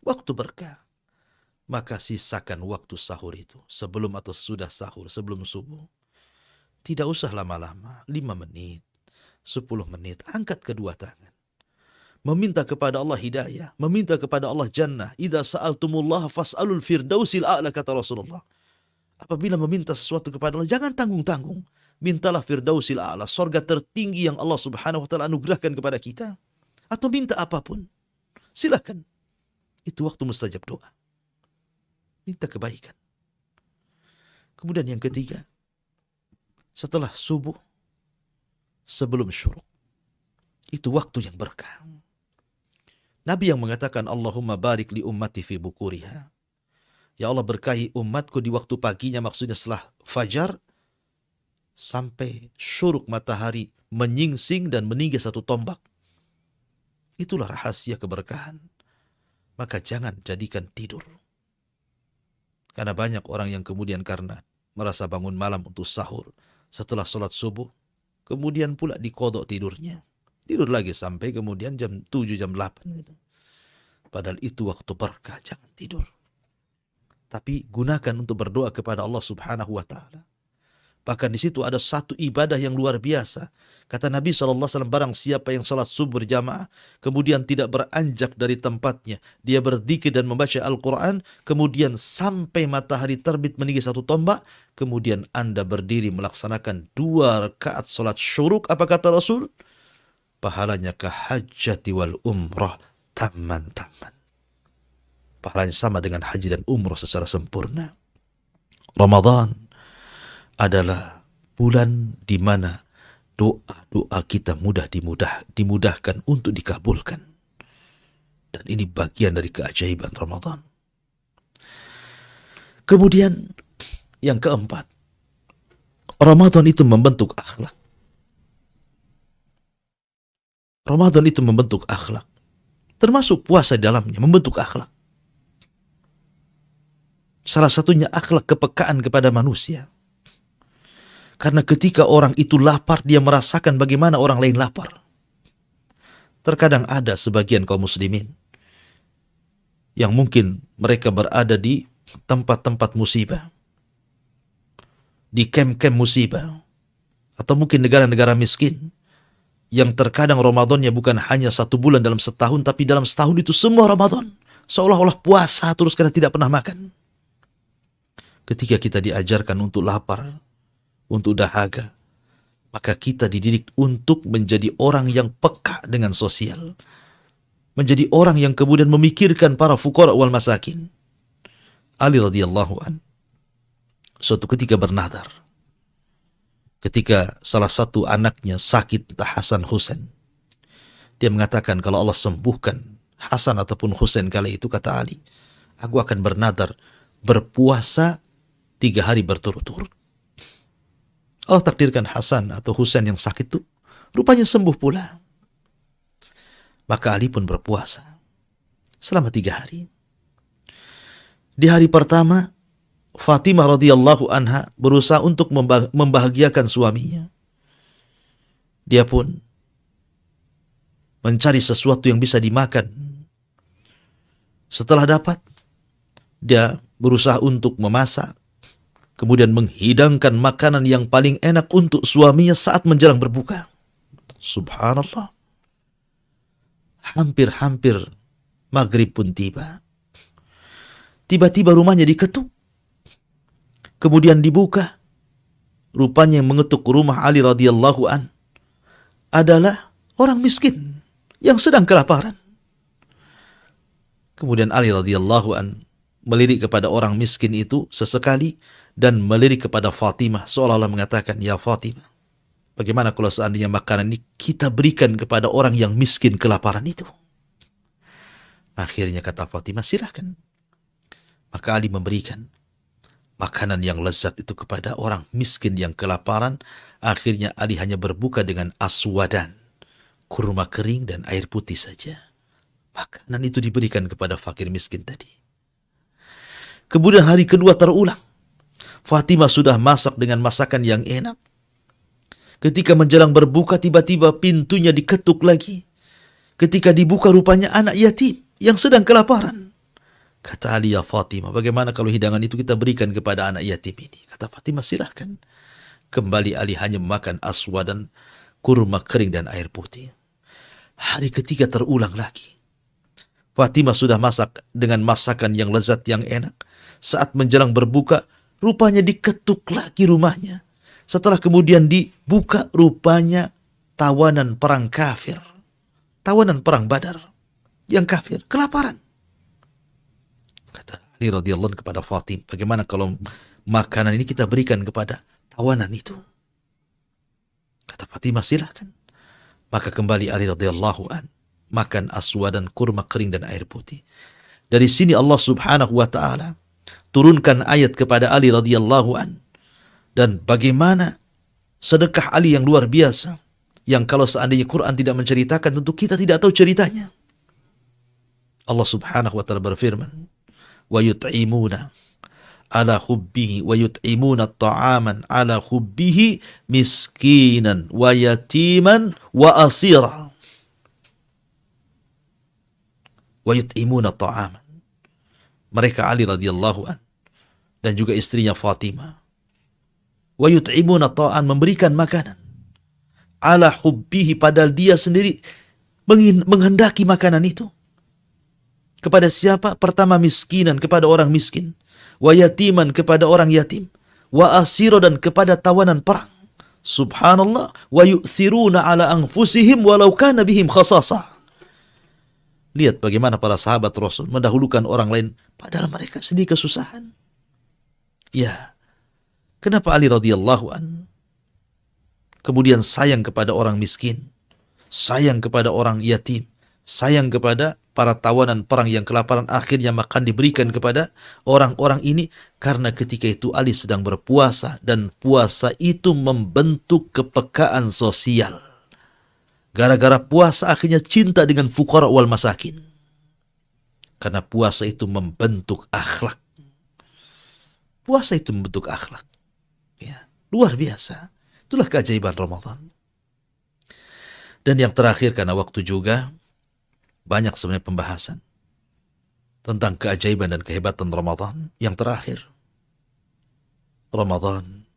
Waktu berkah. Maka sisakan waktu sahur itu. Sebelum atau sudah sahur, sebelum subuh. Tidak usah lama-lama. 5 menit, 10 menit. Angkat kedua tangan. Meminta kepada Allah hidayah. Meminta kepada Allah jannah. Idza sa'altumullah fas'alul firdausil a'la, kata Rasulullah. Apabila meminta sesuatu kepada Allah, jangan tanggung-tanggung. Mintalah firdausil a'la. Surga tertinggi yang Allah Subhanahu wa ta'ala anugerahkan kepada kita. Atau minta apapun. Silakan. Itu waktu mustajab doa. Minta kebaikan. Kemudian yang ketiga, setelah subuh, sebelum syuruk. Itu waktu yang berkah. Nabi yang mengatakan, Allahumma barik li ummati fi bukuriha. Ya Allah, berkahi umatku di waktu paginya, maksudnya setelah fajar, sampai syuruk matahari menyingsing dan meninggi satu tombak. Itulah rahasia keberkahan. Maka jangan jadikan tidur. Karena banyak orang yang kemudian karena merasa bangun malam untuk sahur, setelah sholat subuh, kemudian pula dikodok tidurnya. Tidur lagi sampai kemudian jam 7, jam 8. Padahal itu waktu berkah, jangan tidur. Tapi gunakan untuk berdoa kepada Allah Subhanahu wa taala. Bahkan di situ ada satu ibadah yang luar biasa. Kata Nabi SAW, barang siapa yang salat subuh berjamaah, kemudian tidak beranjak dari tempatnya, dia berzikir dan membaca Al-Quran, kemudian sampai matahari terbit meninggi satu tombak, kemudian Anda berdiri melaksanakan 2 rakaat salat syuruk, apa kata Rasul? Pahalanya kahajjati wal umrah tamman. Pahalanya sama dengan haji dan umrah secara sempurna. Ramadan adalah bulan di mana doa-doa kita dimudahkan untuk dikabulkan. Dan ini bagian dari keajaiban Ramadan. Kemudian yang keempat, Ramadan itu membentuk akhlak. Ramadan itu membentuk akhlak. Termasuk puasa dalamnya membentuk akhlak. Salah satunya akhlak kepekaan kepada manusia. Karena ketika orang itu lapar, dia merasakan bagaimana orang lain lapar. Terkadang ada sebagian kaum muslimin yang mungkin mereka berada di tempat-tempat musibah, di kem-kem musibah, atau mungkin negara-negara miskin, yang terkadang Ramadannya bukan hanya 1 bulan dalam setahun, tapi dalam setahun itu semua Ramadan. Seolah-olah puasa terus karena tidak pernah makan. Ketika kita diajarkan untuk lapar, untuk dahaga, maka kita dididik untuk menjadi orang yang peka dengan sosial. Menjadi orang yang kemudian memikirkan para fuqara wal masakin. Ali radhiyallahu an suatu ketika bernadar. Ketika salah satu anaknya sakit, entah Hasan Husain, dia mengatakan kalau Allah sembuhkan Hasan ataupun Husain kala itu, kata Ali, aku akan bernadar berpuasa 3 hari berturut-turut. Allah takdirkan Hasan atau Husain yang sakit itu rupanya sembuh pula. Maka Ali pun berpuasa selama 3 hari. Di hari pertama, Fatimah radhiyallahu anha berusaha untuk membahagiakan suaminya. Dia pun mencari sesuatu yang bisa dimakan. Setelah dapat, dia berusaha untuk memasak, kemudian menghidangkan makanan yang paling enak untuk suaminya saat menjelang berbuka. Subhanallah. Hampir-hampir maghrib pun tiba. Tiba-tiba rumahnya diketuk. Kemudian dibuka. Rupanya yang mengetuk rumah Ali radhiyallahu an adalah orang miskin yang sedang kelaparan. Kemudian Ali radhiyallahu an melirik kepada orang miskin itu sesekali dan melirik kepada Fatimah seolah-olah mengatakan, ya Fatimah, bagaimana kalau seandainya makanan ini kita berikan kepada orang yang miskin kelaparan itu? Akhirnya kata Fatimah, silakan. Maka Ali memberikan makanan yang lezat itu kepada orang miskin yang kelaparan. Akhirnya Ali hanya berbuka dengan aswadan, kurma kering dan air putih saja. Makanan itu diberikan kepada fakir miskin tadi. Kemudian hari kedua terulang. Fatimah sudah masak dengan masakan yang enak. Ketika menjelang berbuka, tiba-tiba pintunya diketuk lagi. Ketika dibuka, rupanya anak yatim yang sedang kelaparan. Kata Ali, ya Fatimah, bagaimana kalau hidangan itu kita berikan kepada anak yatim ini? Kata Fatimah, silahkan. Kembali Ali hanya memakan aswadan, kurma kering dan air putih. Hari ketiga terulang lagi. Fatimah sudah masak dengan masakan yang lezat, yang enak. Saat menjelang berbuka, rupanya diketuk lagi rumahnya. Setelah kemudian dibuka, rupanya tawanan perang kafir. Tawanan perang Badar. Yang kafir, kelaparan. Kata Ali radhiyallahu kepada Fatimah, bagaimana kalau makanan ini kita berikan kepada tawanan itu? Kata Fatimah, silakan. Maka kembali Ali radhiyallahu an makan aswadan, kurma kering dan air putih. Dari sini Allah Subhanahu wa taala turunkan ayat kepada Ali radhiyallahu an, dan bagaimana sedekah Ali yang luar biasa, yang kalau seandainya Quran tidak menceritakan, tentu kita tidak tahu ceritanya. Allah Subhanahu wa taala berfirman, wa yut'imuna ala hubbihi wa yut'imuna ta'aman ala hubbihi miskinan wa yatiman wa asira. wa yut'imuna ta'aman. Mereka Ali radhiyallahu an dan juga istrinya Fatimah. Wa yut'imuna ta'an, memberikan makanan. Ala hubbihi, padahal dia sendiri menghendaki makanan itu. Kepada siapa? Pertama miskinan, kepada orang miskin. Wa yatiman, kepada orang yatim. Wa asiro, dan kepada tawanan perang. Subhanallah. Wa yu'thiruna ala anfusihim walau kana bihim khasasah. Lihat bagaimana para sahabat Rasul mendahulukan orang lain padahal mereka sendiri kesusahan. Ya. Kenapa Ali radhiyallahu an kemudian sayang kepada orang miskin, sayang kepada orang yatim, sayang kepada para tawanan perang yang kelaparan, akhirnya makan diberikan kepada orang-orang ini? Karena ketika itu Ali sedang berpuasa, dan puasa itu membentuk kepekaan sosial. Gara-gara puasa akhirnya cinta dengan fuqara wal masakin. Karena puasa itu membentuk akhlak. Puasa itu membentuk akhlak. Ya, luar biasa. Itulah keajaiban Ramadan. Dan yang terakhir, karena waktu juga, banyak sebenarnya pembahasan tentang keajaiban dan kehebatan Ramadan. Yang terakhir, Ramadan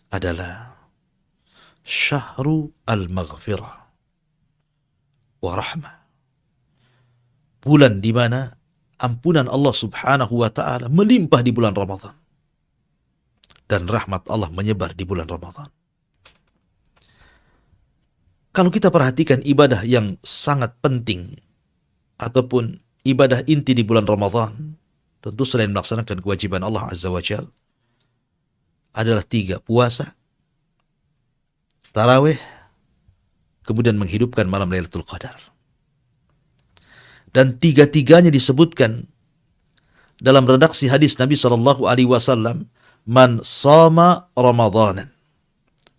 adalah syahru al-maghfirah wa rahmah. Bulan di mana ampunan Allah subhanahu wa ta'ala melimpah di bulan Ramadan. Dan rahmat Allah menyebar di bulan Ramadan. Kalau kita perhatikan ibadah yang sangat penting ataupun ibadah inti di bulan Ramadan, tentu selain melaksanakan kewajiban Allah Azza wa Jalla, adalah 3: puasa, tarawih, kemudian menghidupkan malam Lailatul Qadar. Dan 3-tiganya disebutkan dalam redaksi hadis Nabi SAW, man sama Ramadanan,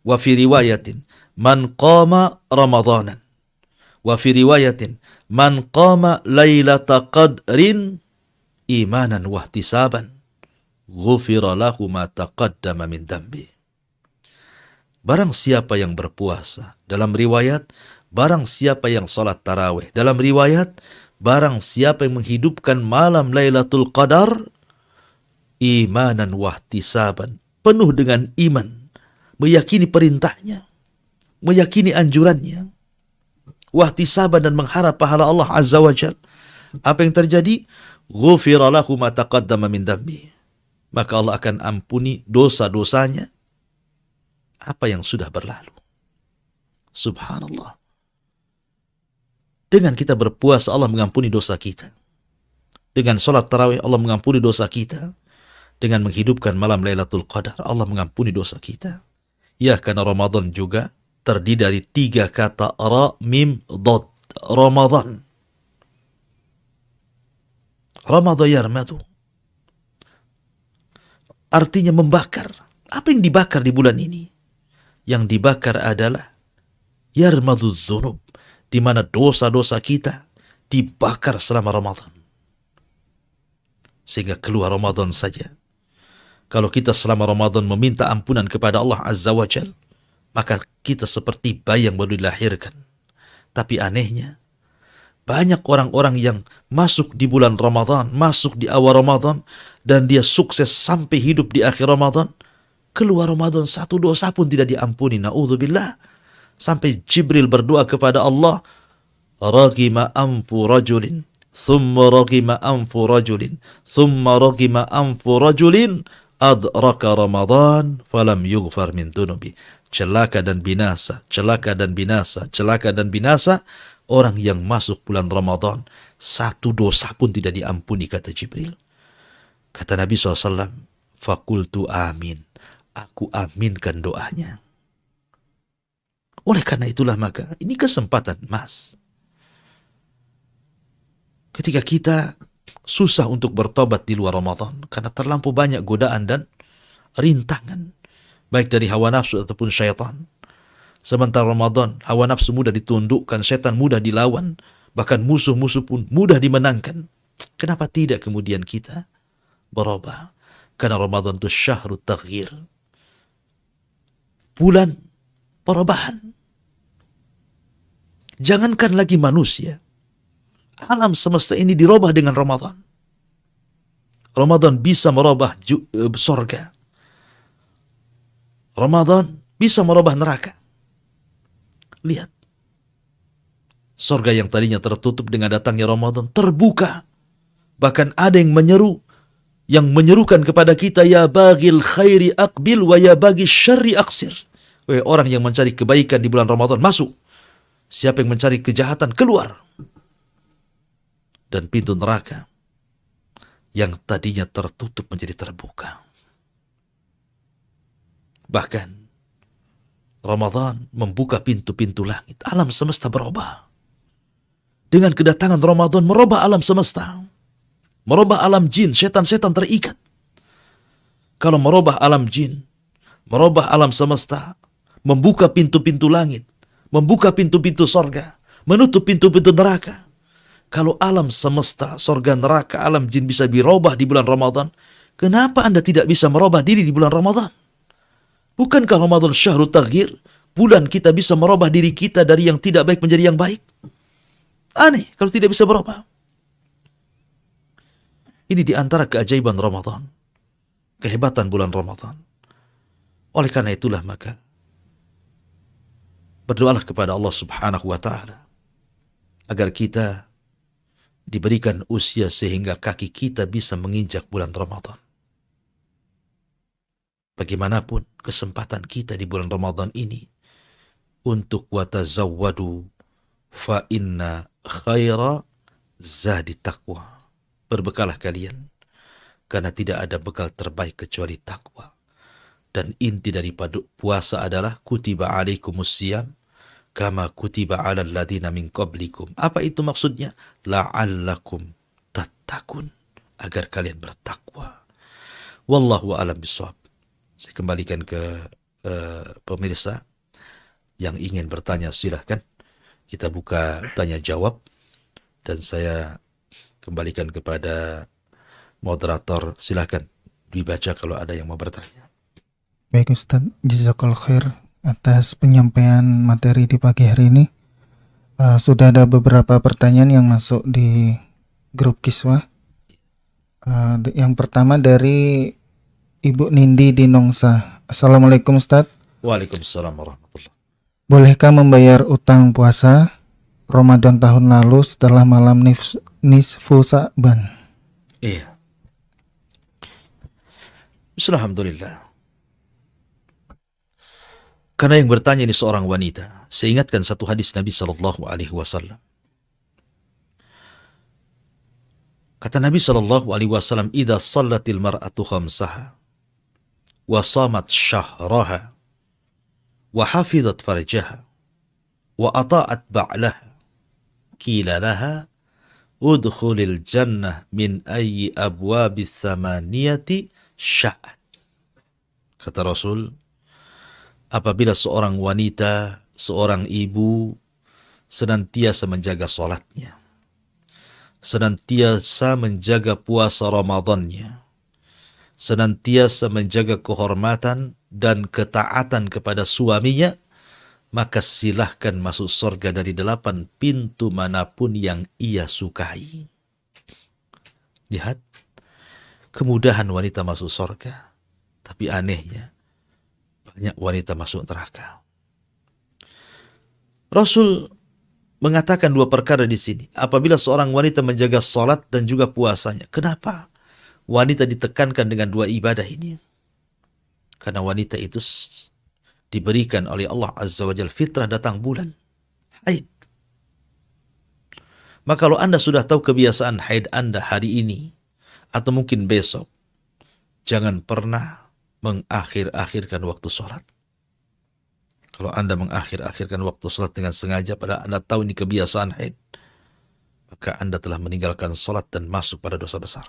wa fi riwayatin man qama Ramadanan, wa fi riwayatin man qama lailata qadrin imanan wa ihtisaban ghufira lahu ma taqaddama min dambi. Barang siapa yang berpuasa, dalam riwayat barang siapa yang salat tarawih, dalam riwayat barang siapa yang menghidupkan malam Lailatul Qadar imanan wa ihtisaban, penuh dengan iman, meyakini perintahnya, meyakini anjurannya, wahtisaban, dan mengharap pahala Allah Azza wa Jalla. Apa yang terjadi? Ghufira lahu ma taqaddama min dambi. Maka Allah akan ampuni dosa-dosanya apa yang sudah berlalu. Subhanallah. Dengan kita berpuasa, Allah mengampuni dosa kita. Dengan sholat tarawih, Allah mengampuni dosa kita. Dengan menghidupkan malam Lailatul Qadar, Allah mengampuni dosa kita. Ya, karena Ramadan juga terdiri dari 3 kata ra, mim, dad. Ramadan. Ramadan yarmadu. Artinya membakar. Apa yang dibakar di bulan ini? Yang dibakar adalah yarmadu dzunub, di mana dosa-dosa kita dibakar selama Ramadan. Sehingga keluar Ramadan saja, kalau kita selama Ramadan meminta ampunan kepada Allah Azza wa Jal, maka kita seperti bayi yang baru dilahirkan. Tapi anehnya, banyak orang-orang yang masuk di bulan Ramadan, masuk di awal Ramadan, dan dia sukses sampai hidup di akhir Ramadan, keluar Ramadan 1 dosa pun tidak diampuni. Na'udzubillah. Sampai Jibril berdoa kepada Allah, ragima anfu rajulin, thumma ragima anfu rajulin, thumma ragima anfu rajulin, adraka Ramadan, falam yughfar min dunubi. Celaka dan binasa, celaka dan binasa, celaka dan binasa orang yang masuk bulan Ramadan 1 dosa pun tidak diampuni, kata Jibril. Kata Nabi SAW, fakultu amin, aku aminkan doanya. Oleh karena itulah maka ini kesempatan emas. Ketika kita susah untuk bertobat di luar Ramadan karena terlampau banyak godaan dan rintangan, baik dari hawa nafsu ataupun syaitan. Sementara Ramadan, hawa nafsu mudah ditundukkan, syaitan mudah dilawan, bahkan musuh-musuh pun mudah dimenangkan. Kenapa tidak kemudian kita berubah? Karena Ramadan itu syahrut taghyir, bulan perubahan. Jangankan lagi manusia, Alam semesta ini dirubah dengan Ramadan. Ramadan bisa merubah sorga. Ramadan bisa merubah neraka. Lihat. Sorga yang tadinya tertutup dengan datangnya Ramadan terbuka. Bahkan ada yang menyerukan kepada kita, ya bagil khairi aqbil wa ya bagil syarri aqsir. Wahai orang yang mencari kebaikan di bulan Ramadan, masuk. Siapa yang mencari kejahatan, keluar. Dan pintu neraka yang tadinya tertutup menjadi terbuka. Bahkan Ramadan membuka pintu-pintu langit. Alam semesta berubah. Dengan kedatangan Ramadan merubah alam semesta. Merubah alam jin, setan-setan terikat. Kalau merubah alam jin, merubah alam semesta, membuka pintu-pintu langit, membuka pintu-pintu sorga, menutup pintu-pintu neraka. Kalau alam semesta, sorga, neraka, alam jin bisa dirubah di bulan Ramadan, kenapa Anda tidak bisa merubah diri di bulan Ramadan? Bukankah Ramadan syahrul taghyir? Bulan kita bisa merubah diri kita dari yang tidak baik menjadi yang baik? Aneh kalau tidak bisa berubah. Ini di antara keajaiban Ramadan. Kehebatan bulan Ramadan. Oleh karena itulah maka berdoalah kepada Allah Subhanahu wa ta'ala agar kita diberikan usia sehingga kaki kita bisa menginjak bulan Ramadan. Bagaimanapun kesempatan kita di bulan Ramadan ini untuk watazawwadu fa inna khaira zadi taqwa. Berbekalah kalian, karena tidak ada bekal terbaik kecuali takwa. Dan inti daripada puasa adalah kutiba alaikumus siyam kama kutiba alal ladina min qablikum. Apa itu maksudnya? La'allakum tattaqun, agar kalian bertakwa. Wallahu a'lam bishawab. Saya kembalikan ke pemirsa yang ingin bertanya, silahkan. Kita buka tanya jawab dan saya kembalikan kepada moderator. Silahkan dibaca kalau ada yang mau bertanya. Baik Ustaz, jazakallahu khair atas penyampaian materi di pagi hari ini. Sudah ada beberapa pertanyaan yang masuk di grup Kiswah. Yang pertama dari Ibu Nindi di Nongsa. Assalamualaikum Ustaz. Waalaikumsalam warahmatullahi. Bolehkah membayar utang puasa Ramadan tahun lalu setelah malam nisfu Sa'ban? Iya. Alhamdulillah. Karena yang bertanya ini seorang wanita, saya ingatkan satu hadis Nabi sallallahu alaihi wasallam. Kata Nabi sallallahu alaihi wasallam, "Idza shallatil mar'atu khamsaha wa shamat syahraha wa hafizat farjaha wa ata'at ba'laha qila laha udkhulil jannah min ayyi abwabis samaniyati sya'at." Kata Rasul, apabila seorang wanita, seorang ibu senantiasa menjaga salatnya, senantiasa menjaga puasa Ramadannya, senantiasa menjaga kehormatan dan ketaatan kepada suaminya, maka silahkan masuk surga dari 8 pintu manapun yang ia sukai. Lihat, kemudahan wanita masuk surga. Tapi anehnya, banyak wanita masuk neraka. Rasul mengatakan 2 perkara di sini. Apabila seorang wanita menjaga salat dan juga puasanya. Kenapa wanita ditekankan dengan 2 ibadah ini? Karena wanita itu diberikan oleh Allah Azza wa Jalla fitrah datang bulan haid. Maka kalau Anda sudah tahu kebiasaan haid Anda hari ini atau mungkin besok, jangan pernah mengakhir-akhirkan waktu sholat. Kalau Anda mengakhir-akhirkan waktu sholat dengan sengaja pada Anda tahu ini kebiasaan haid, maka Anda telah meninggalkan sholat dan masuk pada dosa besar.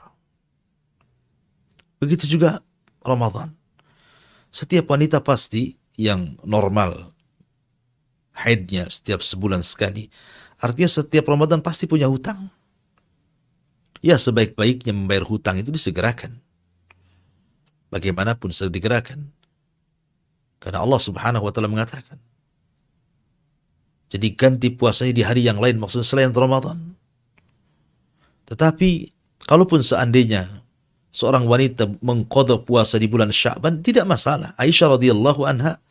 Begitu juga Ramadan. Setiap wanita pasti yang normal haidnya setiap sebulan sekali, artinya setiap Ramadan pasti punya hutang. Ya, sebaik-baiknya membayar hutang itu disegerakan. Bagaimanapun segerakan. Karena Allah Subhanahu wa ta'ala mengatakan, jadi ganti puasanya di hari yang lain, maksudnya selain Ramadan. Tetapi kalaupun seandainya seorang wanita mengqadha puasa di bulan Sya'ban, tidak masalah. Aisyah radhiyallahu anha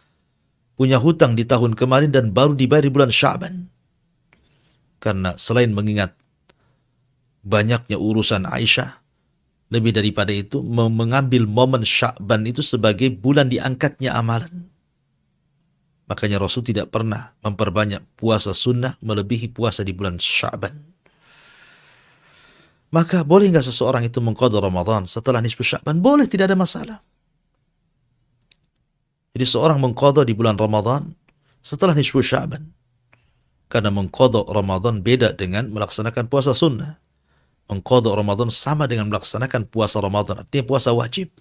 punya hutang di tahun kemarin dan baru dibayar di bulan Sya'ban. Karena selain mengingat banyaknya urusan Aisyah, lebih daripada itu mengambil momen Sya'ban itu sebagai bulan diangkatnya amalan. Makanya Rasul tidak pernah memperbanyak puasa sunnah melebihi puasa di bulan Sya'ban. Maka boleh nggak seseorang itu mengqadha Ramadan setelah nisfu Sya'ban? Boleh, tidak ada masalah. Jadi seorang mengqadha di bulan Ramadan setelah nisfu Sya'ban. Karena mengqadha Ramadan beda dengan melaksanakan puasa sunnah. Mengqadha Ramadan sama dengan melaksanakan puasa Ramadan, artinya puasa wajib.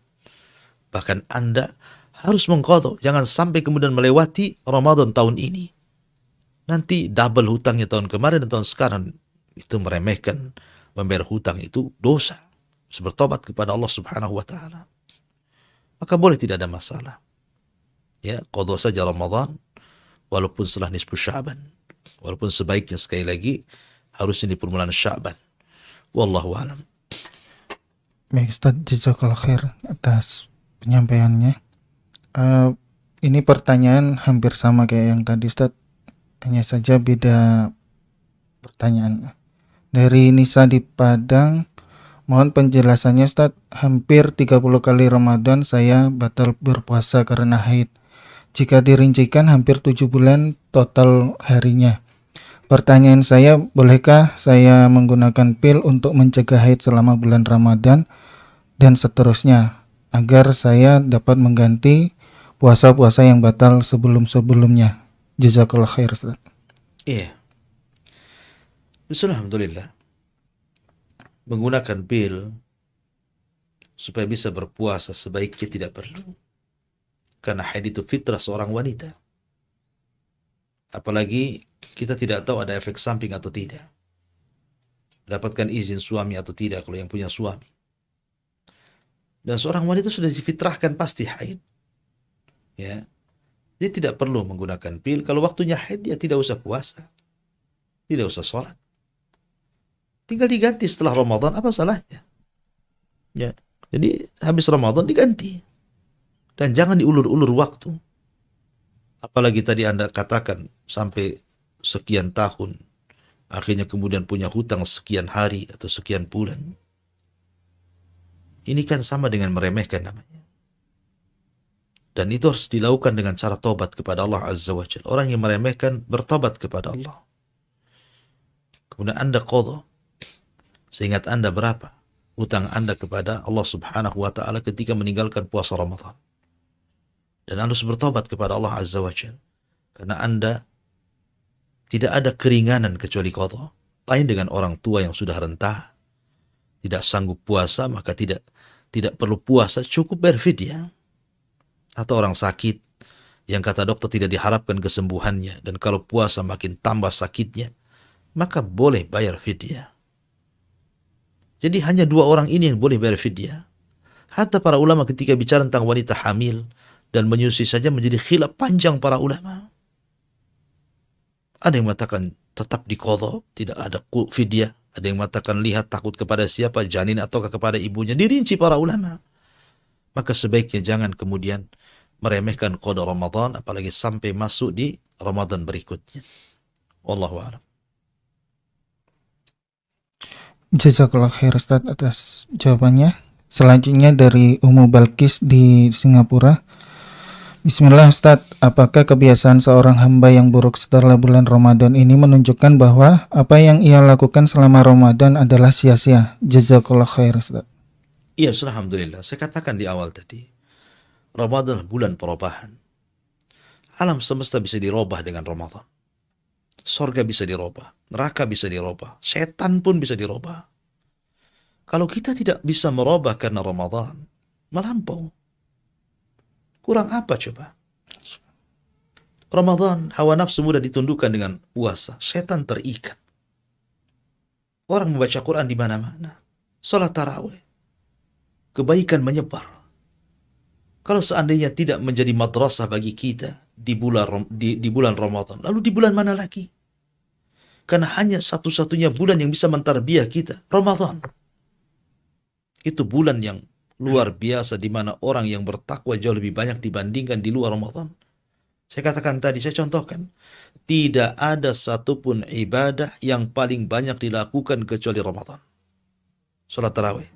Bahkan Anda harus mengqadha, jangan sampai kemudian melewati Ramadan tahun ini. Nanti double hutangnya tahun kemarin dan tahun sekarang. Itu meremehkan, membayar hutang itu dosa. Harus bertobat kepada Allah Subhanahu wa taala. Maka boleh, tidak ada masalah. Ya, qadha saja Ramadan walaupun setelah nisfu Sya'ban. Walaupun sebaiknya sekali lagi harusnya di permulaan Sya'ban. Wallahu a'lam. Baik Ustaz, jazakallah khair atas penyampaiannya. Ini pertanyaan hampir sama kayak yang tadi Ustaz, hanya saja beda pertanyaan. Dari Nisa di Padang, mohon penjelasannya Ustaz. Hampir 30 kali Ramadan saya batal berpuasa karena haid. Jika dirincikan hampir 7 bulan total harinya. Pertanyaan saya, bolehkah saya menggunakan pil untuk mencegah haid selama bulan Ramadan dan seterusnya, agar saya dapat mengganti puasa-puasa yang batal sebelum-sebelumnya? Jazakallah khair Ustaz. Iya. Alhamdulillah. Menggunakan pil supaya bisa berpuasa sebaiknya tidak perlu. Karena haid itu fitrah seorang wanita. Apalagi kita tidak tahu ada efek samping atau tidak. Dapatkan izin suami atau tidak kalau yang punya suami. Dan seorang wanita sudah difitrahkan pasti haid. Ya. Dia tidak perlu menggunakan pil. Kalau waktunya haid, dia tidak usah puasa. Tidak usah sholat. Tinggal diganti setelah Ramadan, apa salahnya? Ya. Jadi habis Ramadan diganti. Dan jangan diulur-ulur waktu. Apalagi tadi Anda katakan sampai sekian tahun. Akhirnya kemudian punya hutang sekian hari atau sekian bulan. Ini kan sama dengan meremehkan namanya. Dan itu harus dilakukan dengan cara tobat kepada Allah Azza wa Jalla. Orang yang meremehkan bertobat kepada Allah. Kemudian Anda qadha. Seingat Anda berapa hutang Anda kepada Allah Subhanahu wa taala ketika meninggalkan puasa Ramadan. Dan Anda harus bertobat kepada Allah Azza wa Jalla. Karena Anda tidak ada keringanan kecuali qadha. Lain dengan orang tua yang sudah renta, tidak sanggup puasa, maka tidak perlu puasa, cukup berfidyah. Atau orang sakit yang kata dokter tidak diharapkan kesembuhannya, dan kalau puasa makin tambah sakitnya, maka boleh bayar fidyah. Jadi hanya dua orang ini yang boleh bayar fidyah. Hatta para ulama ketika bicara tentang wanita hamil dan menyusui saja menjadi khilaf panjang para ulama. Ada yang mengatakan tetap diqadha, tidak ada fidyah. Ada yang mengatakan lihat takut kepada siapa, janin ataukah kepada ibunya. Dirinci para ulama. Maka sebaiknya jangan kemudian meremehkan qada Ramadan, apalagi sampai masuk di Ramadan berikutnya. Wallahu a'lam. Jazakallah khair Ustaz atas jawabannya. Selanjutnya dari Ummu Balkis di Singapura. Bismillah Ustaz, apakah kebiasaan seorang hamba yang buruk setelah bulan Ramadan ini menunjukkan bahwa apa yang ia lakukan selama Ramadan adalah sia-sia? Jazakallah khair Ustaz. Iya, alhamdulillah. Saya katakan di awal tadi, Ramadan bulan perubahan. Alam semesta bisa dirubah dengan Ramadan. Sorga bisa dirubah, neraka bisa dirubah, setan pun bisa dirubah. Kalau kita tidak bisa merubah karena Ramadan, melampau. Kurang apa coba? Ramadan, hawa nafsu mudah ditundukkan dengan puasa. Setan terikat. Orang membaca Quran di mana-mana. Salat tarawih. Kebaikan menyebar. Kalau seandainya tidak menjadi madrasah bagi kita di bulan Ramadan, lalu di bulan mana lagi? Karena hanya satu-satunya bulan yang bisa mentarbiah kita, Ramadan. Itu bulan yang luar biasa di mana orang yang bertakwa jauh lebih banyak dibandingkan di luar Ramadan. Saya katakan tadi, saya contohkan, tidak ada satupun ibadah yang paling banyak dilakukan kecuali Ramadan. Salat tarawih.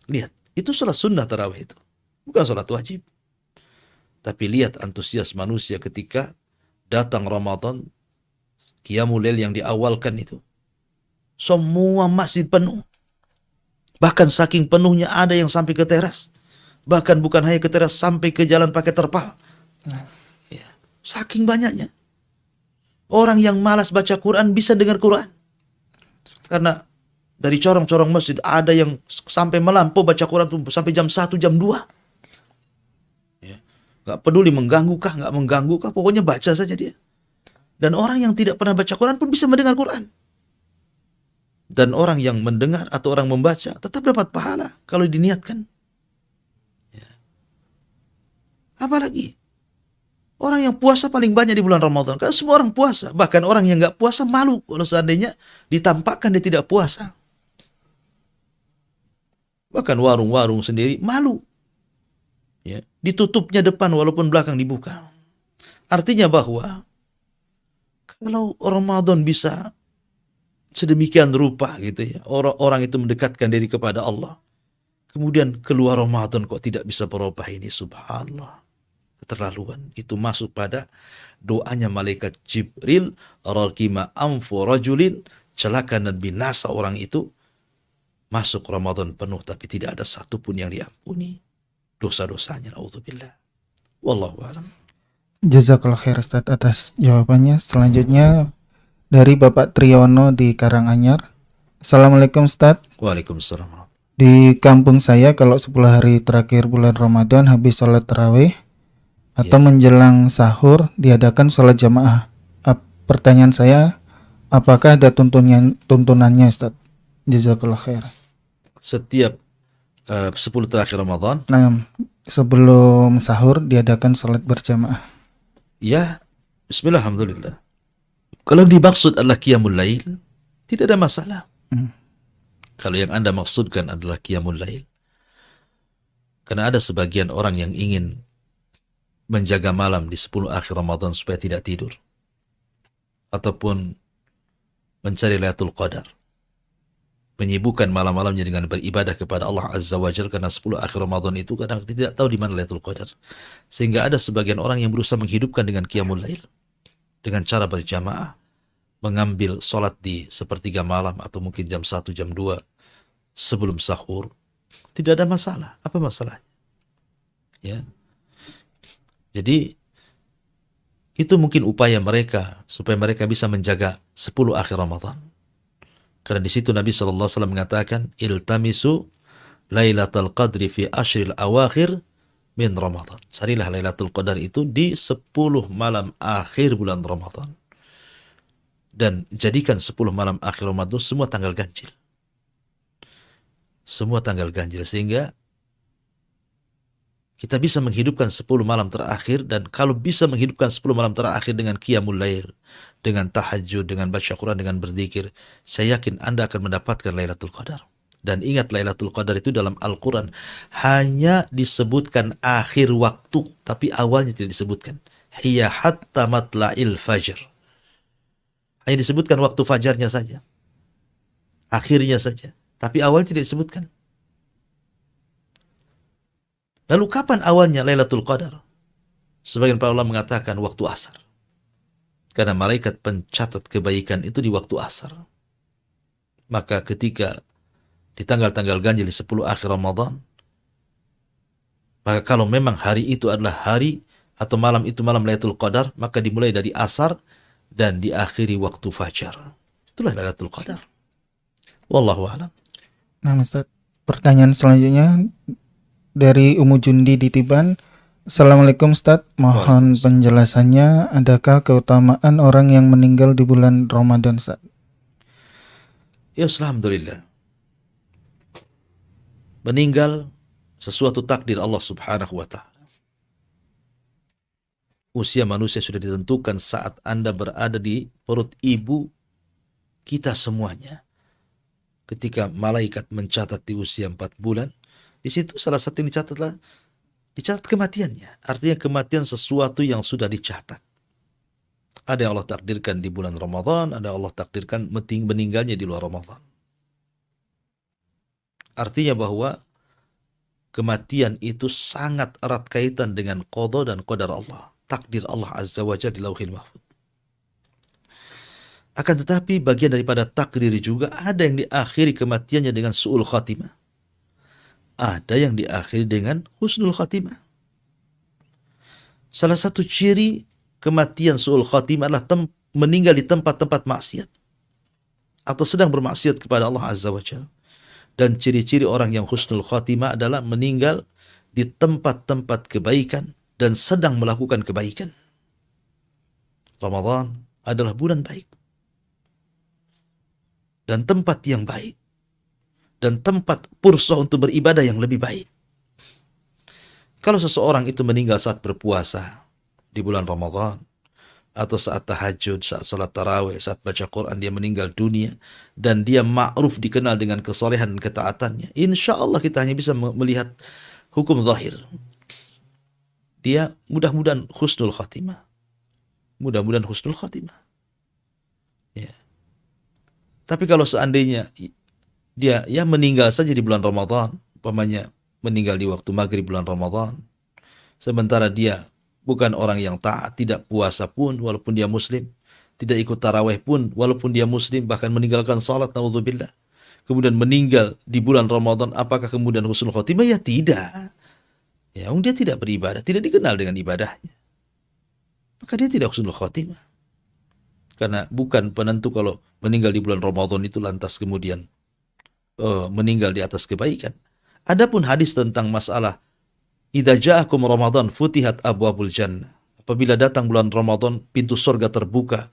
Lihat, itu salat sunnah tarawih itu. Bukan salat wajib. Tapi lihat antusias manusia ketika datang Ramadan, Qiyamul Lail yang diawalkan itu. Semua masjid penuh. Bahkan saking penuhnya ada yang sampai ke teras. Bahkan bukan hanya ke teras, sampai ke jalan pakai terpal. Ya, saking banyaknya. Orang yang malas baca Quran bisa dengar Quran. Karena dari corong-corong masjid ada yang sampai melampau baca Quran tuh sampai jam 1, jam 2. Ya, gak peduli mengganggu kah, gak mengganggu kah, pokoknya baca saja dia. Dan orang yang tidak pernah baca Quran pun bisa mendengar Quran. Dan orang yang mendengar atau orang membaca tetap dapat pahala kalau diniatkan. Ya. Apalagi orang yang puasa paling banyak di bulan Ramadan. Karena semua orang puasa. Bahkan orang yang gak puasa malu kalau seandainya ditampakkan dia tidak puasa. Bahkan warung-warung sendiri malu. Ya. Ditutupnya depan walaupun belakang dibuka. Artinya bahwa kalau Ramadan bisa sedemikian rupa gitu ya, orang itu mendekatkan diri kepada Allah. Kemudian keluar Ramadan kok tidak bisa berubah, ini subhanallah. Keterlaluan. Itu masuk pada doanya malaikat Jibril, raqima anfu rajulin, celaka dan binasa orang itu masuk Ramadan penuh tapi tidak ada satupun yang diampuni dosa-dosanya. Naudzubillah. Wallahu a'lam. Jazakallah khair Ustaz atas jawabannya. Selanjutnya dari Bapak Triyono di Karanganyar. Assalamualaikum Ustaz. Waalaikumsalam. Di kampung saya kalau 10 hari terakhir bulan Ramadan habis sholat tarawih atau menjelang sahur diadakan sholat jamaah. Pertanyaan saya, apakah ada tuntunannya Ustaz? Jazakallah khair. Setiap 10 terakhir Ramadan, Nah, sebelum sahur diadakan sholat berjamaah. ya, bismillah, alhamdulillah. Kalau dimaksud adalah Qiyamul Lail, tidak ada masalah. Kalau yang Anda maksudkan adalah Qiyamul Lail, karena ada sebagian orang yang ingin menjaga malam di 10 akhir Ramadan supaya tidak tidur, ataupun mencari Lailatul Qadar, menyibukkan malam-malamnya dengan beribadah kepada Allah Azza wa Jalla, karena 10 akhir Ramadan itu kadang tidak tahu di mana Lailatul Qadar. Sehingga ada sebagian orang yang berusaha menghidupkan dengan Qiyamul Lail, dengan cara berjamaah, mengambil sholat di sepertiga malam atau mungkin jam 1, jam 2 sebelum sahur. Tidak ada masalah. Apa masalahnya? Ya. Jadi itu mungkin upaya mereka supaya mereka bisa menjaga 10 akhir Ramadan. Karena di situ Nabi SAW mengatakan, iltamisu Lailatul Qadri fi ashril awakhir min Ramadan. Carilah Lailatul Qadar itu di 10 malam akhir bulan Ramadan. Dan jadikan 10 malam akhir Ramadan semua tanggal ganjil. Semua tanggal ganjil, sehingga kita bisa menghidupkan 10 malam terakhir. Dan kalau bisa menghidupkan 10 malam terakhir dengan Qiyamul Lail, dengan tahajud, dengan baca Quran, dengan berzikir, saya yakin Anda akan mendapatkan Lailatul Qadar. Dan ingat, Lailatul Qadar itu dalam Al-Quran hanya disebutkan akhir waktu, tapi awalnya tidak disebutkan. Hiya hatta matla'il fajr. Hanya disebutkan waktu fajarnya saja, akhirnya saja, tapi awalnya tidak disebutkan. Lalu kapan awalnya Lailatul Qadar? Sebagian para ulama mengatakan waktu asar. Karena malaikat pencatat kebaikan itu di waktu asar. Maka ketika di tanggal-tanggal ganjil di 10 akhir Ramadan, maka kalau memang hari itu adalah hari atau malam itu malam Lailatul Qadar, maka dimulai dari asar dan diakhiri waktu fajar. Itulah Lailatul Qadar. Wallahu a'lam. Nah, Ustaz, pertanyaan selanjutnya dari Umu Jundi di Tiban. Assalamualaikum Ustaz, mohon penjelasannya, adakah keutamaan orang yang meninggal di bulan Ramadan Ustaz? Ya, alhamdulillah. Meninggal sesuatu takdir Allah Subhanahu wa ta'ala. usia manusia sudah ditentukan saat Anda berada di perut ibu kita semuanya. Ketika malaikat mencatat di usia 4 bulan, di situ salah satu yang dicatat kematiannya. Artinya kematian sesuatu yang sudah dicatat. Ada yang Allah takdirkan di bulan Ramadan, ada Allah takdirkan meninggalnya di luar Ramadan. Artinya bahwa kematian itu sangat erat kaitan dengan qada dan qadar Allah. Takdir Allah Azza wa Jalla di Lauhil Mahfuz. Akan tetapi bagian daripada takdir juga ada yang diakhiri kematiannya dengan su'ul khatimah. Ada yang diakhiri dengan husnul khatimah. Salah satu ciri kematian su'ul khatimah adalah meninggal di tempat-tempat maksiat. Atau sedang bermaksiat kepada Allah Azza wa Jalla. Dan ciri-ciri orang yang husnul khatimah adalah meninggal di tempat-tempat kebaikan dan sedang melakukan kebaikan. Ramadan adalah bulan baik. Dan tempat yang baik. Dan tempat pursah untuk beribadah yang lebih baik. Kalau seseorang itu meninggal saat berpuasa di bulan Ramadan, atau saat tahajud, saat salat tarawih, saat baca Quran, dia meninggal dunia, dan dia ma'ruf dikenal dengan kesolehan dan ketaatannya, insya Allah kita hanya bisa melihat hukum zahir. Dia mudah-mudahan husnul khatimah. Mudah-mudahan husnul khatimah. Ya. Tapi kalau seandainya dia meninggal saja di bulan Ramadan, umpamanya meninggal di waktu maghrib bulan Ramadan, sementara dia bukan orang yang taat, tidak puasa pun walaupun dia muslim, tidak ikut tarawih pun walaupun dia muslim, bahkan meninggalkan salat, naudzubillah, kemudian meninggal di bulan Ramadan, apakah kemudian husnul khotimah? Ya tidak. Ya, dia tidak beribadah, tidak dikenal dengan ibadahnya, maka dia tidak husnul khotimah. Karena bukan penentu kalau meninggal di bulan Ramadan itu lantas kemudian meninggal di atas kebaikan. Adapun hadis tentang masalah idza ja'akum Ramadan futihat abwabul jannah. Apabila datang bulan Ramadan, pintu surga terbuka.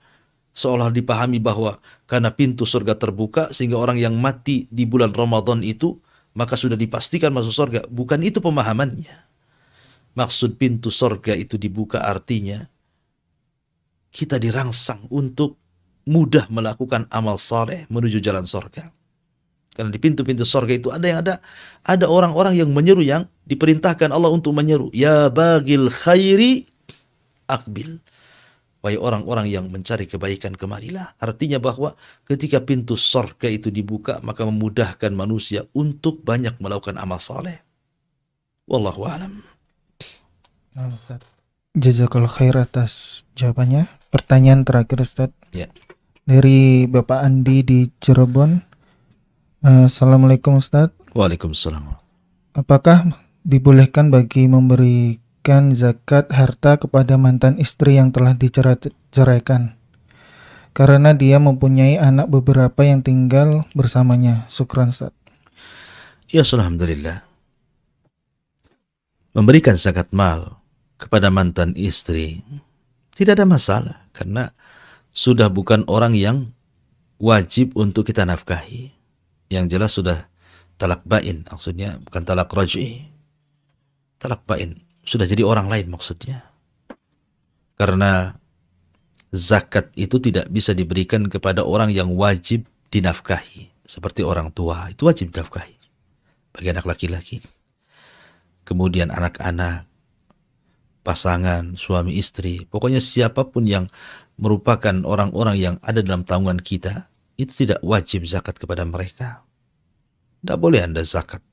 Seolah dipahami bahwa karena pintu surga terbuka sehingga orang yang mati di bulan Ramadan itu maka sudah dipastikan masuk surga. Bukan itu pemahamannya. Maksud pintu surga itu dibuka artinya kita dirangsang untuk mudah melakukan amal saleh menuju jalan surga. Karena di pintu-pintu surga itu ada orang-orang yang menyeru, yang diperintahkan Allah untuk menyeru, ya bagil khairi akbil. Wahai orang-orang yang mencari kebaikan, kemarilah. Artinya bahwa ketika pintu surga itu dibuka, maka memudahkan manusia untuk banyak melakukan amal saleh. Wallahu a'lam. Jazakallahu khair atas jawabannya. Pertanyaan terakhir, Ustaz. Ya. Dari Bapak Andi di Cirebon. Assalamualaikum, Ustaz. Waalaikumsalam. Apakah dibolehkan bagi memberikan zakat harta kepada mantan istri yang telah diceraikan? Karena dia mempunyai anak beberapa yang tinggal bersamanya. Syukran, Ustaz. Ya, alhamdulillah. Memberikan zakat mal kepada mantan istri tidak ada masalah, karena sudah bukan orang yang wajib untuk kita nafkahi. Yang jelas sudah talak bain, maksudnya bukan talak raj'i. Talak bain, sudah jadi orang lain maksudnya. Karena zakat itu tidak bisa diberikan kepada orang yang wajib dinafkahi. Seperti orang tua, itu wajib dinafkahi. Bagi anak laki-laki. Kemudian anak-anak, pasangan, suami istri, pokoknya siapapun yang merupakan orang-orang yang ada dalam tanggungan kita, itu tidak wajib zakat kepada mereka. Tidak boleh Anda zakat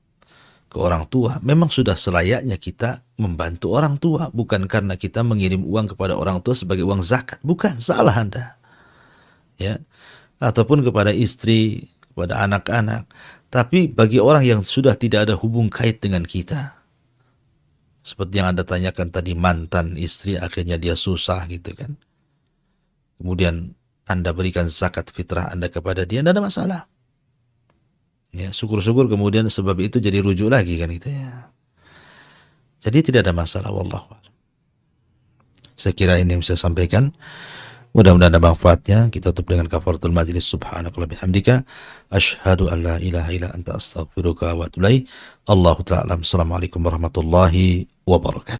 ke orang tua. Memang sudah selayaknya kita membantu orang tua, bukan karena kita mengirim uang kepada orang tua sebagai uang zakat. Bukan, salah Anda. Ya. Ataupun kepada istri, kepada anak-anak. Tapi bagi orang yang sudah tidak ada hubung kait dengan kita, seperti yang Anda tanyakan tadi, mantan istri, akhirnya dia susah gitu kan. Kemudian Anda berikan zakat fitrah Anda kepada dia, tidak ada masalah. Ya, syukur-syukur kemudian sebab itu jadi rujuk lagi kan gitu ya. Jadi tidak ada masalah, wallahu a'lam. Saya kira ini yang bisa saya sampaikan. Mudah-mudahan ada manfaatnya. Kita tutup dengan kafaratul majlis. Subhanakallahumma bihamdika asyhadu an la ilaha illa anta astaghfiruka wa atubu ilaik. Allahu ta'ala. Assalamualaikum warahmatullahi wabarakatuh.